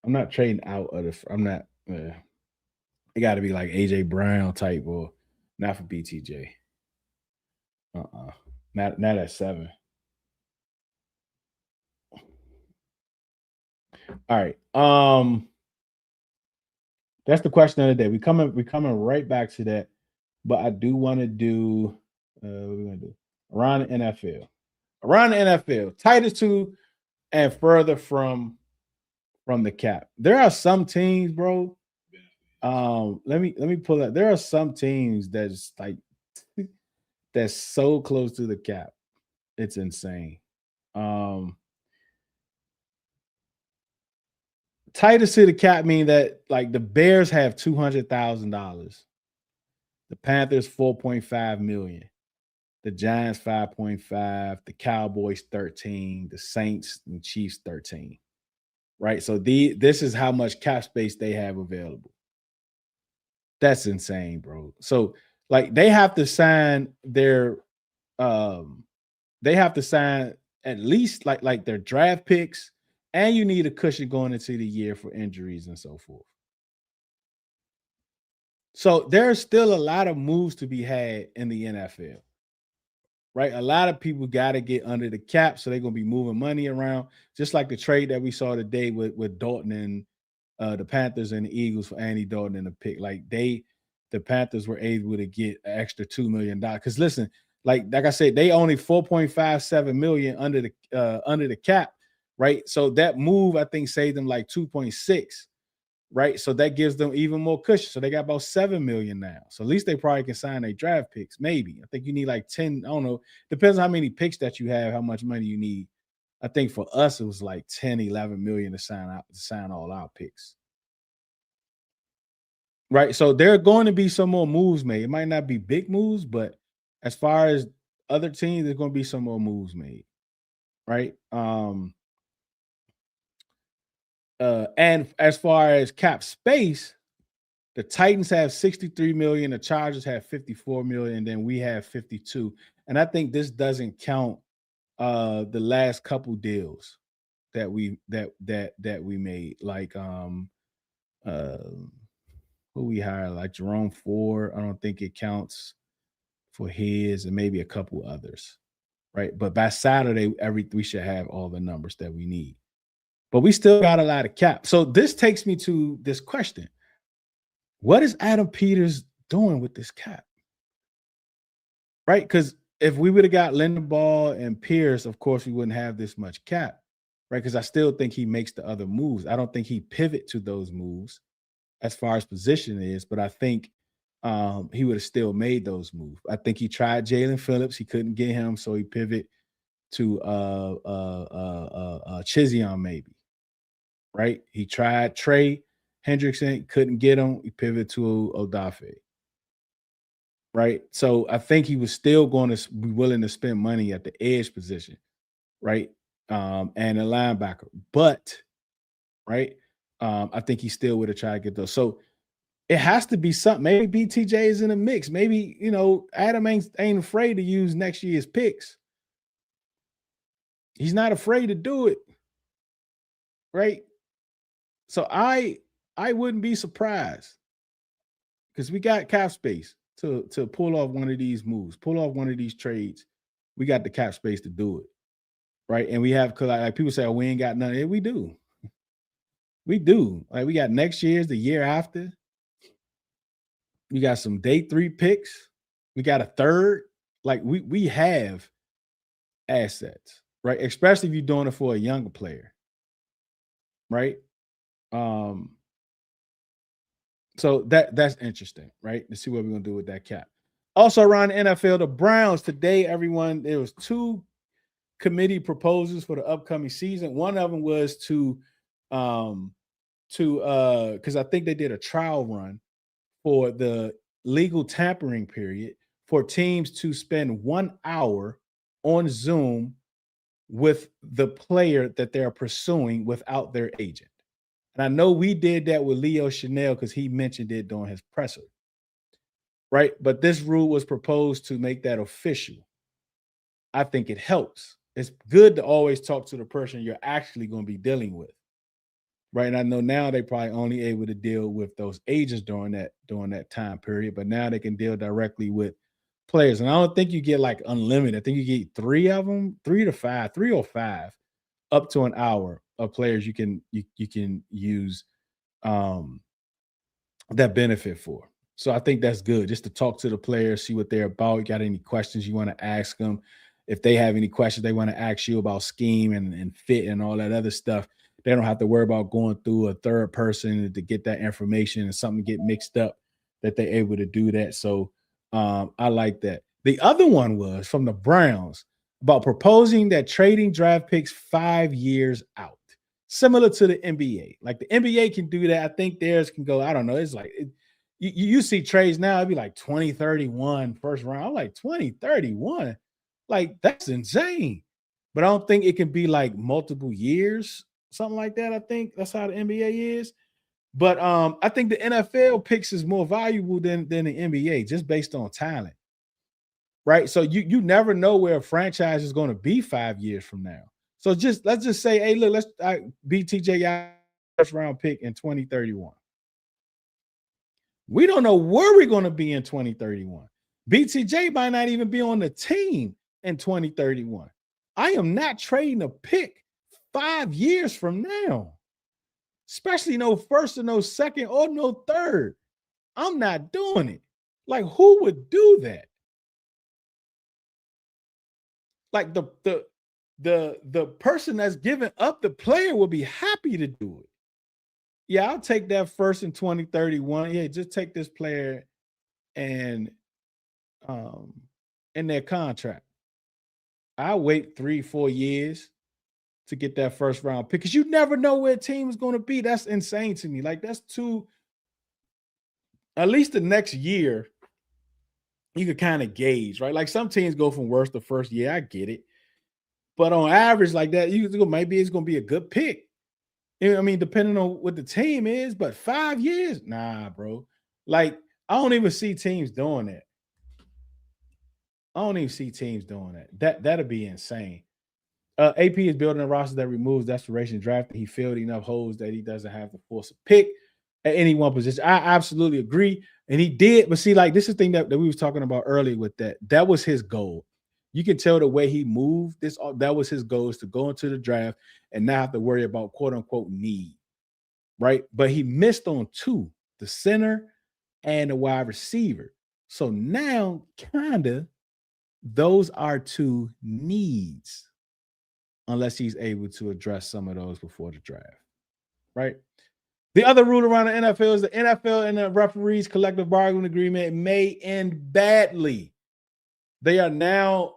I'm not trading out of the. I'm not. It got to be like AJ Brown type, or not for BTJ. Not at 7. All right. That's the question of the day. We coming right back to that, but I do want to do. What are we gonna do? Around the NFL. Around the NFL, tightest to and further from the cap. There are some teams, bro. Let me pull that. There are some teams that's like that's so close to the cap. It's insane. Tightest to the cap mean that like the Bears have $200,000, the Panthers $4.5 million, the Giants 5.5, the Cowboys 13, the Saints and Chiefs 13. Right, so this is how much cap space they have available. That's insane, bro. So like they have to sign their they have to sign at least like their draft picks, and you need a cushion going into the year for injuries and so forth. So there's still a lot of moves to be had in the NFL. Right, a lot of people got to get under the cap, so they're gonna be moving money around, just like the trade that we saw today with Dalton and the Panthers and the Eagles for Andy Dalton and the pick. Like the Panthers were able to get an extra $2 million. Because listen, like I said, they only $4.57 million under the cap, right? So that move I think saved them like 2.6. Right, so that gives them even more cushion. So they got about 7 million now. So at least they probably can sign their draft picks. Maybe I think you need like 10. I don't know. Depends on how many picks that you have, how much money you need. I think for us it was like 10, 11 million to sign all our picks. Right, so there are going to be some more moves made. It might not be big moves, but as far as other teams, there's going to be some more moves made. Right. And as far as cap space, the Titans have 63 million, the Chargers have 54 million, and then we have 52. And I think this doesn't count the last couple deals that we made, like who we hired, like Jerome Ford. I don't think it counts for his, and maybe a couple others, right? But by Saturday, we should have all the numbers that we need. But we still got a lot of cap. So this takes me to this question. What is Adam Peters doing with this cap? Right? Because if we would have got Lindenbaugh and Pierce, of course, we wouldn't have this much cap. Right? Because I still think he makes the other moves. I don't think he pivot to those moves as far as position is, but I think he would have still made those moves. I think he tried Jalen Phillips. He couldn't get him, so he pivot to Chizion maybe. Right? He tried Trey Hendrickson, couldn't get him. He pivoted to Odafe. Right? So I think he was still going to be willing to spend money at the edge position, right? And a linebacker. But, right, I think he still would have tried to get those. So it has to be something. Maybe BTJ is in the mix. Maybe, Adam ain't afraid to use next year's picks. He's not afraid to do it. Right? So I wouldn't be surprised, because we got cap space to pull off one of these moves, pull off one of these trades. We got the cap space to do it, right? And we have, like people say, oh, we ain't got none. Yeah, we do. We do. Like, we got next year's, the year after. We got some day 3 picks. We got a third. Like, we have assets, right? Especially if you're doing it for a younger player, right? So that's interesting, right? To see what we're gonna do with that cap. Also around the NFL, the Browns today, everyone, there was 2 committee proposals for the upcoming season. One of them was because I think they did a trial run for the legal tampering period for teams to spend 1 hour on Zoom with the player that they're pursuing without their agent. And I know we did that with Leo Chanel because he mentioned it during his presser, right? But this rule was proposed to make that official. I think it helps. It's good to always talk to the person you're actually going to be dealing with, right? And I know now they probably only able to deal with those agents during that time period, but now they can deal directly with players. And I don't think you get like unlimited. I think you get 3 of them, 3 to 5, 3 or 5, up to an hour of players you can use that benefit for. So I think that's good, just to talk to the players, see what they're about. You got any questions you want to ask them? If they have any questions they want to ask you about scheme and fit and all that other stuff, they don't have to worry about going through a third person to get that information and something get mixed up, that they're able to do that. So I like that. The other one was from the Browns about proposing that trading draft picks 5 years out, similar to the NBA. Like the NBA can do that. I think theirs can go, I don't know. It's like you see trades now, it'd be like 2031 first round. I'm like 2031. Like, that's insane. But I don't think it can be like multiple years, something like that. I think that's how the NBA is. But I think the NFL picks is more valuable than the NBA, just based on talent. Right. So you never know where a franchise is going to be 5 years from now. So let's just say, hey, look, let's BTJ first round pick in 2031. We don't know where we're going to be in 2031. BTJ might not even be on the team in 2031. I am not trading a pick 5 years from now, especially no first or no second or no third. I'm not doing it. Like, who would do that? Like the person that's giving up the player will be happy to do it. Yeah, I'll take that first in 2031. Yeah, just take this player and in their contract. I'll wait 3-4 years to get that first round pick because you never know where a team is going to be. That's insane to me. Like, that's too, at least the next year, you could kind of gauge, right? Like, some teams go from worst to first year. I get it. But on average, like that, you go, maybe it's going to be a good pick. You know what I mean, depending on what the team is, but 5 years, nah, bro. Like, I don't even see teams doing that. That'd be insane. AP is building a roster that removes desperation draft. He filled enough holes that he doesn't have to force a pick at any one position. I absolutely agree. And he did, but see, like, this is the thing that we was talking about earlier with that. That was his goal. You can tell the way he moved this, that was his goal, is to go into the draft and not have to worry about quote unquote need. Right. But he missed on 2, the center and the wide receiver. So now kinda those are 2 needs, unless he's able to address some of those before the draft, right? The other rule around the NFL is the NFL and the referees' collective bargaining agreement may end badly. They are now,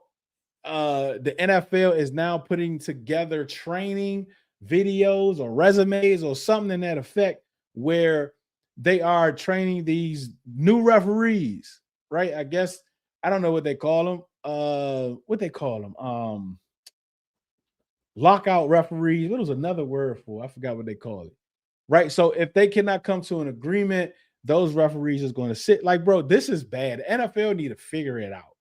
the NFL is now putting together training videos or resumes or something in that effect where they are training these new referees, right? I guess, I don't know what they call them. Lockout referees. What was another word for? I forgot what they call it. Right. So if they cannot come to an agreement, those referees is going to sit. Like, bro, this is bad. The NFL need to figure it out.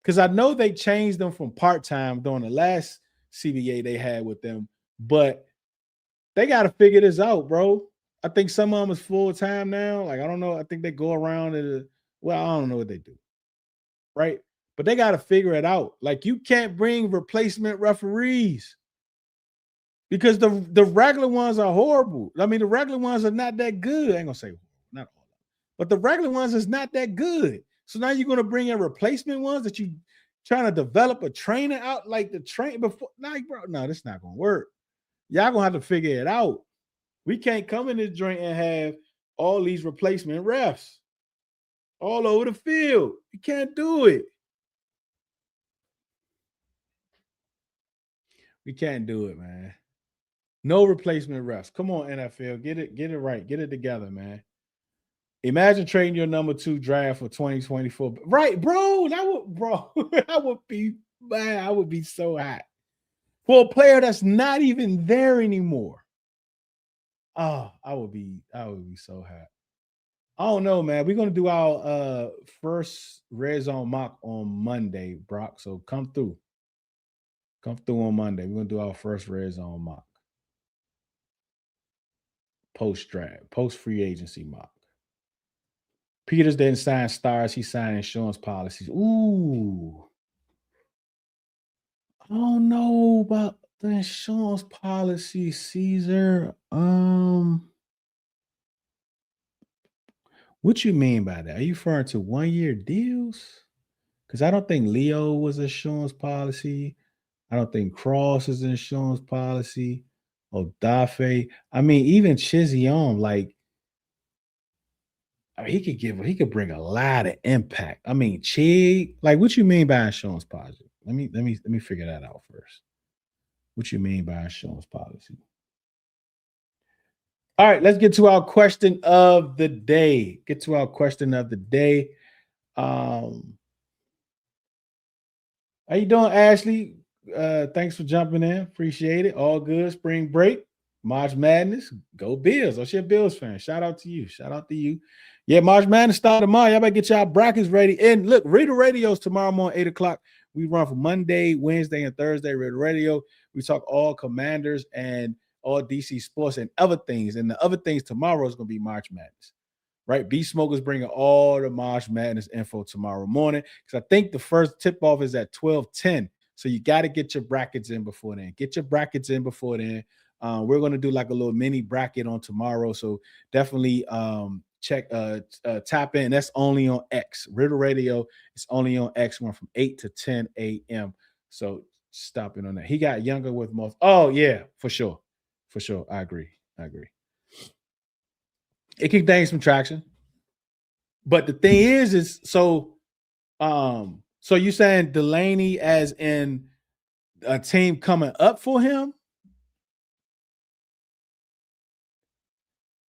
Because I know they changed them from part-time during the last CBA they had with them, but they got to figure this out, bro. I think some of them is full-time now. Like, I don't know. I think they go around well, I don't know what they do. Right. But they got to figure it out. Like, you can't bring replacement referees. because the regular ones are horrible. I mean, the regular ones are not that good. I ain't gonna say not all, but the regular ones is not that good. So now you're gonna bring in replacement ones that you trying to develop a trainer out like the train before. Nah, bro, no, that's not gonna work. Y'all gonna have to figure it out. We can't come in this joint and have all these replacement refs all over the field. You can't do it. We can't do it, man. No replacement refs. Come on, NFL. Get it right. Get it together, man. Imagine trading your number 2 draft for 2024. Right, bro. I would be, man, I would be so hot. For a player that's not even there anymore. Oh, I would be so hot. I don't know, man. We're gonna do our first red zone mock on Monday, Brock. So come through. Come through on Monday. We're gonna do our first red zone mock. Post draft, post free agency mock. Peters didn't sign stars, he signed insurance policies. Ooh. I don't know about the insurance policy, Caesar. What you mean by that? Are you referring to 1-year deals? Because I don't think Leo was insurance policy. I don't think Cross is insurance policy. Odafe. I mean, even Chizion, like, I mean, he could bring a lot of impact. I mean, Chig, like, what you mean by insurance policy? Let me figure that out first. What you mean by insurance policy? All right, let's get to our question of the day. How you doing, Ashley? Thanks for jumping in. Appreciate it. All good. Spring break, March Madness. Go Bills. Oh shit, Bills fan. Shout out to you. Yeah, March Madness started tomorrow. Y'all better get y'all brackets ready. And look, Reader Radio's tomorrow morning, 8 o'clock. We run for Monday, Wednesday, and Thursday. Reader Radio. We talk all Commanders and all DC sports and other things. And the other things tomorrow is going to be March Madness. Right? B Smoke is bringing all the March Madness info tomorrow morning because I think the first tip-off is at 12:10. So you got to get your brackets in before then. We're going to do like a little mini bracket on tomorrow. So definitely check, tap in. That's only on X. Riddle Radio is only on X, one from 8 to 10 a.m. So stop in on that. He got younger with most. Oh, yeah, for sure. I agree. It can gain some traction. But the thing is so you saying Delaney as in a team coming up for him?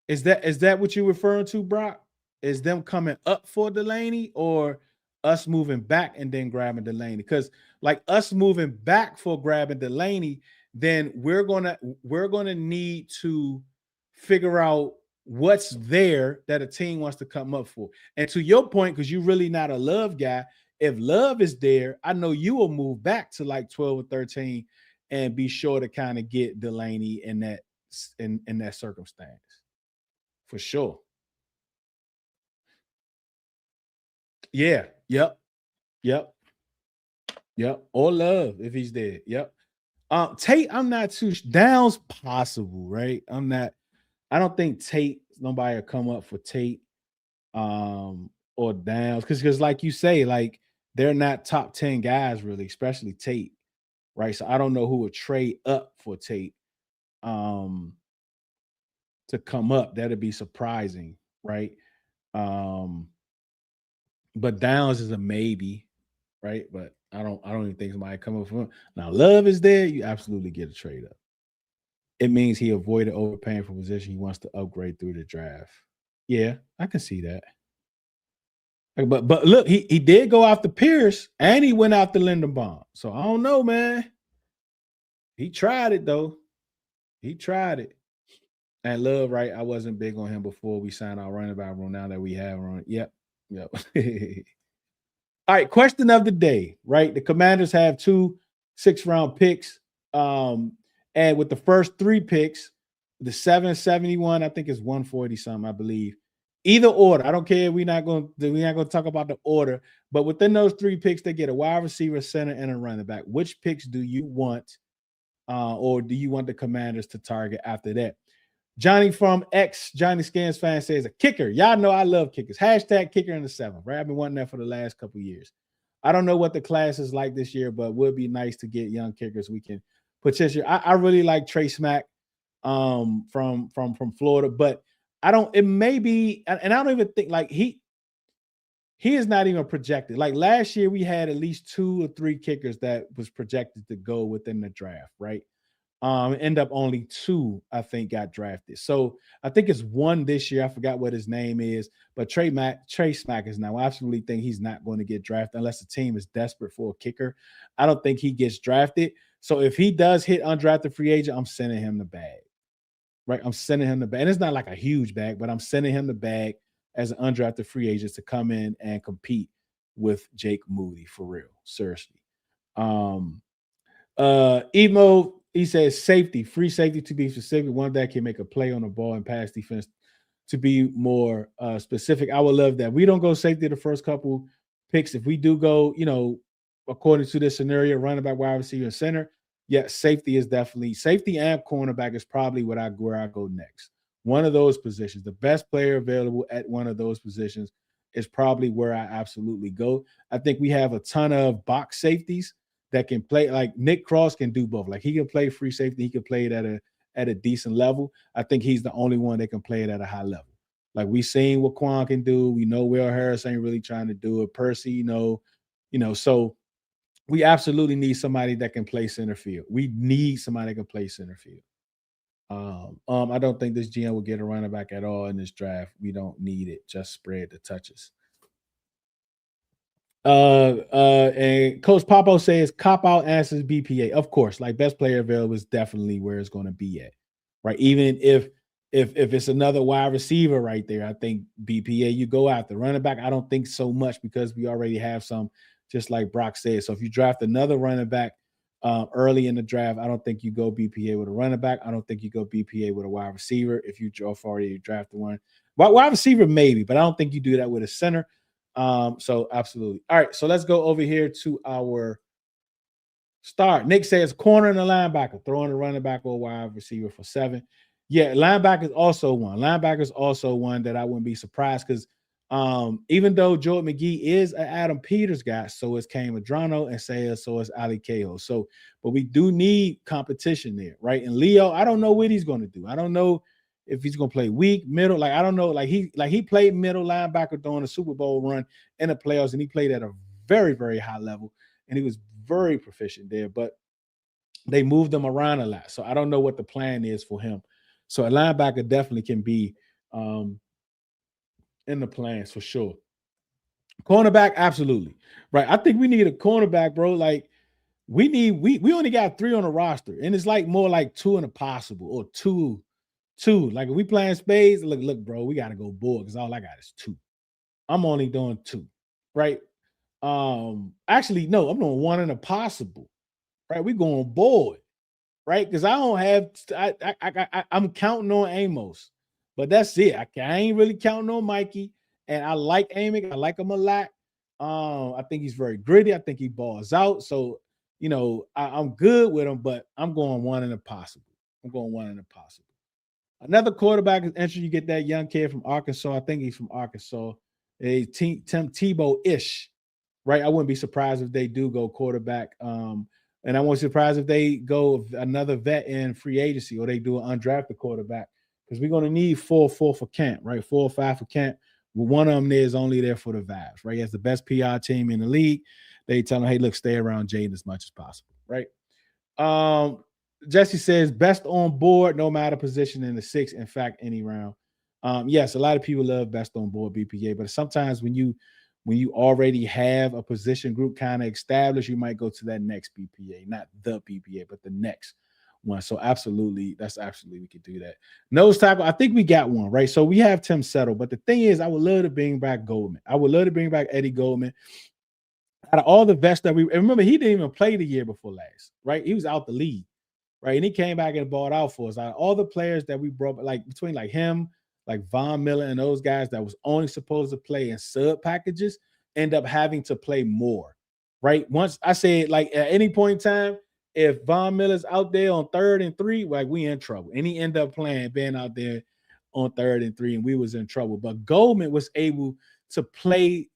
Is that what you're referring to, Brock? Is them coming up for Delaney or us moving back and then grabbing Delaney? Because like us moving back for grabbing Delaney, then we're gonna need to figure out what's there that a team wants to come up for. And to your point, because you're really not a Love guy, if Love is there, I know you will move back to like 12 or 13 and be sure to kind of get Delaney in that circumstance. For sure. Yeah. Yep. Or Love if he's there. Yep. Tate, I'm not too Downs possible, right? I don't think Tate, nobody will come up for Tate or Downs. Because like you say, like they're not top 10 guys really, especially Tate, right? So I don't know who would trade up for Tate to come up. That'd be surprising, right? But Downs is a maybe, right? But I don't even think somebody come up for him. Now Love is there, you absolutely get a trade up. It means he avoided overpaying for position. He wants to upgrade through the draft. Yeah, I can see that. But look, he did go after Pierce and he went after Lindenbaum. So I don't know, man. He tried it though. And Love, right? I wasn't big on him before we signed our running back room. Now that we have run, yep. All right, question of the day, right? The Commanders have 2 6th-round picks. And with the first 3 picks, the 771, I think is 140 something, I believe. Either order, I don't care. We're not going to talk about the order, but within those 3 picks, they get a wide receiver, center, and a running back. Which picks do you want or do you want the Commanders to target after that? Johnny from X, Johnny Scans fan says a kicker. Y'all know I love kickers. Hashtag kicker in the 7th, right? I've been wanting that for the last couple of years. I don't know what the class is like this year, but would be nice to get young kickers we can potentially. I really like Trey Smack from Florida, but I don't, it may be, and I don't even think like he is not even projected. Like last year, we had at least 2 or 3 kickers that was projected to go within the draft, right? End up only 2, I think, got drafted. So I think it's 1 this year. I forgot what his name is, but Trey Smack is now. I absolutely think he's not going to get drafted unless the team is desperate for a kicker. I don't think he gets drafted. So if he does hit undrafted free agent, I'm sending him the bag. Right? I'm sending him the bag. And it's not like a huge bag, but I'm sending him the bag as an undrafted free agent to come in and compete with Jake Moody for real. Seriously. Emo, he says safety, free safety to be specific. One that can make a play on the ball and pass defense to be more specific. I would love that. We don't go safety the first couple picks. If we do go, according to this scenario, running back, wide receiver, and center, safety is definitely safety and cornerback is probably where I go next. One of those positions, the best player available at one of those positions is probably where I absolutely go. I think we have a ton of box safeties that can play. Like Nick Cross can do both. Like he can play free safety, he can play it at a decent level. I think he's the only one that can play it at a high level. Like we seen what Quan can do. We know Will Harris ain't really trying to do it. Percy, so we absolutely need somebody that can play center field. We need somebody that can play center field. I don't think this GM will get a running back at all in this draft. We don't need it. Just spread the touches. And Coach Papo says cop out answers BPA. Of course, like best player available is definitely where it's going to be at, right? Even if it's another wide receiver right there, I think BPA you go after. Running back, I don't think so much because we already have some, just like Brock said. So if you draft another running back early in the draft, I don't think you go BPA with a running back. I don't think you go BPA with a wide receiver. If you already drafted one, wide receiver maybe, but I don't think you do that with a center. So absolutely. All right, so let's go over here to our start. Nick says corner and a linebacker, throwing a running back or a wide receiver for 7. Yeah, linebacker is also one. Linebacker is also one that I wouldn't be surprised because even though Jordan McGee is an Adam Peters guy, so is Kane Madrano and so is Ali Cahill. So, but we do need competition there, right? And Leo, I don't know what he's going to do. I don't know if he's going to play weak, middle. Like, I don't know. Like he played middle linebacker during the Super Bowl run in the playoffs, and he played at a very, very high level, and he was very proficient there. But they moved him around a lot. So I don't know what the plan is for him. So a linebacker definitely can be in the plans for sure. Cornerback, absolutely. Right. I think we need a cornerback, bro. Like we only got 3 on the roster, and it's like more like 2 in a possible or two. Like if we playing spades, look, bro, we gotta go board because all I got is 2. I'm only doing 2, right? Actually, no, I'm doing 1 in a possible, right? We going board, right? Because I don't have I'm counting on Amos, but that's it. I ain't really counting on Mikey, and I like Amick. I like him a lot. I think he's very gritty. I think he balls out. So I'm good with him, but I'm going 1 in a possible. Another quarterback is interesting. You get that young kid from Arkansas. I think he's from Arkansas. A Tim Tebow-ish, right? I wouldn't be surprised if they do go quarterback. And I won't be surprised if they go another vet in free agency or they do an undrafted quarterback because we're going to need 4 for camp, right? 4 or 5 for camp. Well, one of them is only there for the vibes, right? He has the best PR team in the league. They tell him, hey, look, stay around Jaden as much as possible, right? Jesse says best on board, no matter position in the 6. In fact, any round. Yes, a lot of people love best on board BPA, but sometimes when you already have a position group kind of established, you might go to that next BPA, not the BPA, but the next one. So absolutely, we could do that. Nose tackle, I think we got one, right? So we have Tim Settle, but the thing is, I would love to bring back Goldman. I would love to bring back Eddie Goldman. Out of all the vets that remember, he didn't even play the year before last, right? He was out the league. Right. And he came back and balled out for us. Out of all the players that we brought, like between like him, like Von Miller and those guys that was only supposed to play in sub packages, end up having to play more. Right. Once I said, like at any point in time, if Von Miller's out there on 3rd and 3, like we in trouble. And he ended up being out there on 3rd and 3, and we was in trouble. But Goldman was able to play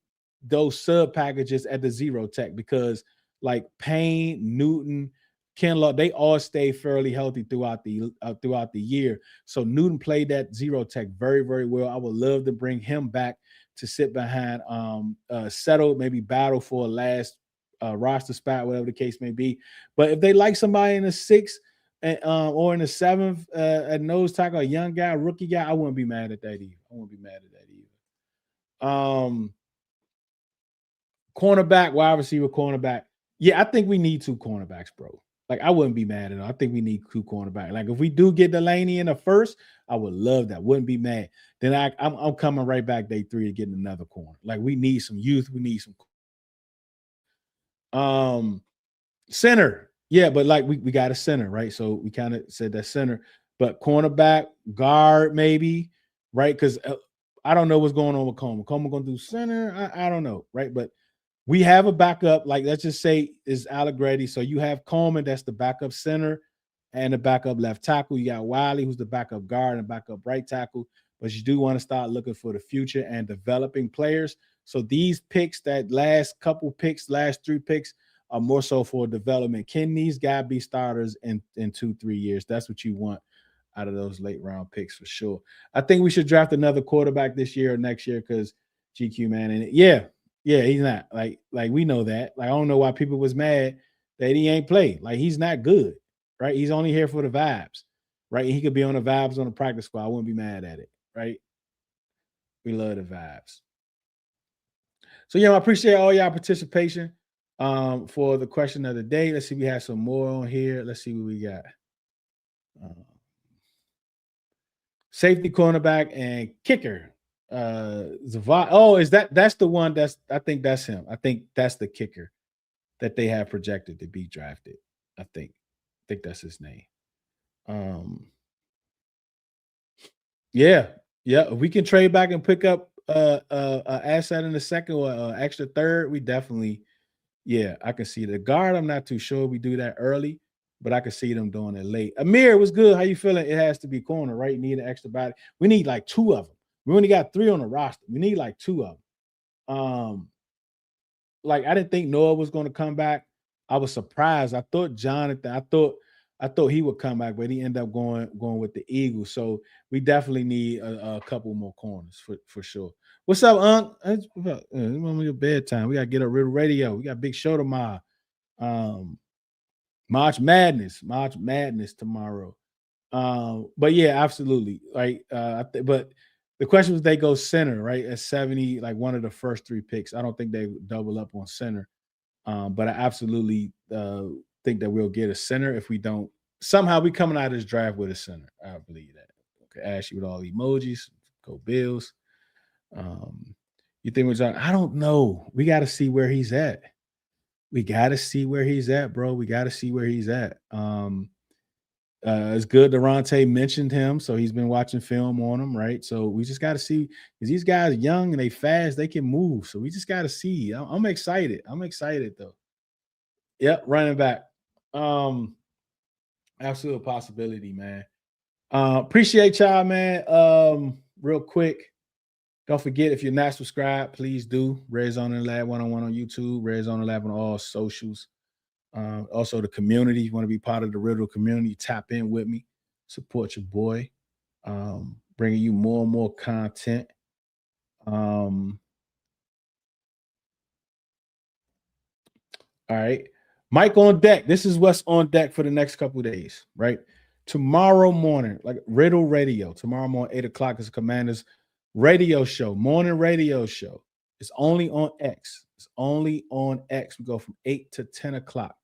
those sub packages at the zero tech because like Payne, Newton, Kinlaw, they all stay fairly healthy throughout the year. So Newton played that zero tech very, very well. I would love to bring him back to sit behind settle, maybe battle for a last roster spot, whatever the case may be. But if they like somebody in the 6th or in the 7th at nose tackle, a young guy, rookie guy, I wouldn't be mad at that either. Cornerback, wide receiver, cornerback. Yeah, I think we need 2 cornerbacks, bro. Like, I wouldn't be mad at it. I think we need 2 cornerbacks. Like, if we do get Delaney in the 1st, I would love that. Wouldn't be mad. Then I'm coming right back day 3 to get another corner. Like, we need some youth. We need some center. Yeah, but like we got a center, right? So we kind of said that center, but cornerback, guard, maybe, right? Because I don't know what's going on with Coleman. Coleman going to do center? I don't know, right? But we have a backup, like let's just say is Allegretti. So you have Coleman, that's the backup center, and the backup left tackle. You got Wiley, who's the backup guard and backup right tackle. But you do want to start looking for the future and developing players. So these picks, that last 3 picks, are more so for development. Can these guys be starters in 2-3 years? That's what you want out of those late round picks for sure. I think we should draft another quarterback this year or next year because GQ, man, and yeah, he's not like we know that. Like, I don't know why people was mad that he ain't played. Like, he's not good, right? He's only here for the vibes, right? He could be on the vibes on the practice squad. I wouldn't be mad at it, right? We love the vibes. So yeah, I appreciate all y'all participation for the question of the day. Let's see, we have some more on here. Let's see what we got. Safety, cornerback, and kicker. Zavat. Oh, that's the one I think that's him. I think that's the kicker that they have projected to be drafted. I think that's his name. Yeah. If we can trade back and pick up a asset in the 2nd or extra 3rd, we definitely, I can see the guard. I'm not too sure we do that early, but I can see them doing it late. Amir, what's good? How you feeling? It has to be corner, right? You need an extra body. We need like 2 of them. We only got 3 on the roster. We need like 2 of them. Like, I didn't think Noah was going to come back. I was surprised. I thought Jonathan, I thought he would come back, but he ended up going with the Eagles. So we definitely need a couple more corners for sure. What's up, Unc? It's your bedtime. We got to get a real radio. We got a big show tomorrow. March Madness tomorrow. But yeah, absolutely. Right. But the question was, they go center, right? At 70, like one of the first 3 picks. I don't think they double up on center. But I absolutely think that we'll get a center if we don't. Somehow we coming out of this draft with a center. I believe that. Okay, Ashley with all the emojis. Go Bills. You think we're talking? I don't know. We got to see where he's at. We got to see where he's at, bro. We got to see where he's at. It's good Durante mentioned him, so he's been watching film on him, right? So we just got to see, because these guys are young and they fast, they can move. So we just got to see. I'm excited. I'm excited though. Yep, running back. Absolute possibility, man. Appreciate y'all, man. Real quick, don't forget, if you're not subscribed, please do. Red Zone and Lab 101 on YouTube, Red Zone and Lab on all socials. Also the community. You want to be part of the Riddle community, tap in with me, support your boy, bringing you more and more content. All right, Mike on deck. This is what's on deck for the next couple of days, right? Tomorrow morning, like Riddle Radio, tomorrow morning, 8:00 is a Commanders radio show, morning radio show. It's only on X. It's only on X. We go from 8 to 10 o'clock.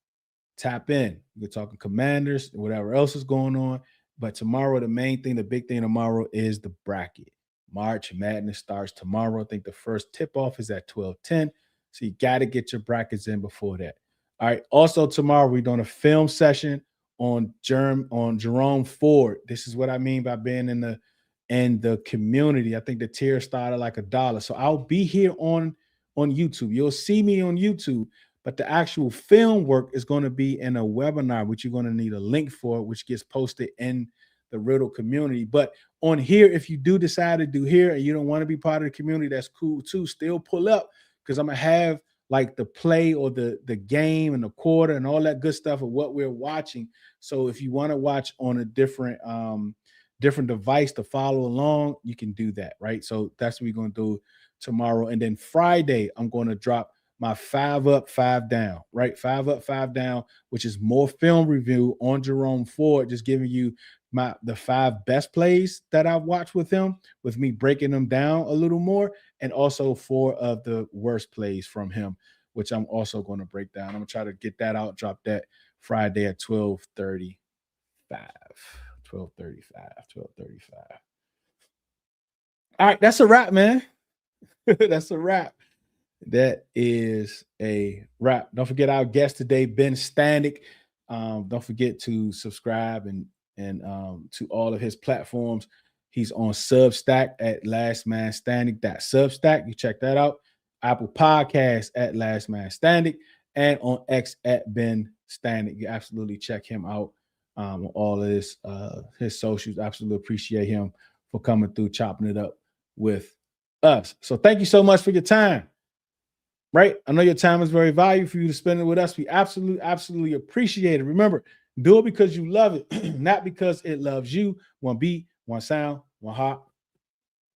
Tap in. We're talking Commanders and whatever else is going on. But tomorrow, the main thing, the big thing tomorrow is the bracket. March Madness starts tomorrow. I think the first tip-off is at 12:10. So you got to get your brackets in before that. All right. Also, tomorrow, we're doing a film session on Jerome Ford. This is what I mean by being in the community. I think the tier started like $1. So I'll be here on YouTube. You'll see me on YouTube but the actual film work is going to be in a webinar, which you're going to need a link for, which gets posted in the Riddle community. But on here, if you do decide to do here and you don't want to be part of the community, that's cool too. Still pull up, because I'm gonna have like the play or the game and the quarter and all that good stuff of what we're watching. So if you want to watch on a different device to follow along, you can do that, right? So that's what we're going to do tomorrow. And then Friday, I'm going to drop my 5 up, 5 down, right? 5 up, 5 down, which is more film review on Jerome Ford, just giving you the 5 best plays that I've watched with him, with me breaking them down a little more, and also 4 of the worst plays from him, which I'm also going to break down. I'm going to try to get that out, drop that Friday at 12:35. 12:35. All right, that's a wrap, man. That's a wrap. That is a wrap. Don't forget our guest today, Ben Standig. Don't forget to subscribe and to all of his platforms. He's on Substack at lastmanstandig.substack. You check that out. Apple Podcasts at Last Man Standig, and on X at Ben Standig. You absolutely check him out on all of his socials. Absolutely appreciate him for coming through, chopping it up with us. So thank you so much for your time. Right? I know your time is very valuable for you to spend it with us. We absolutely appreciate it. Remember, do it because you love it, not because it loves you. One beat, one sound, one heart,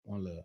one love.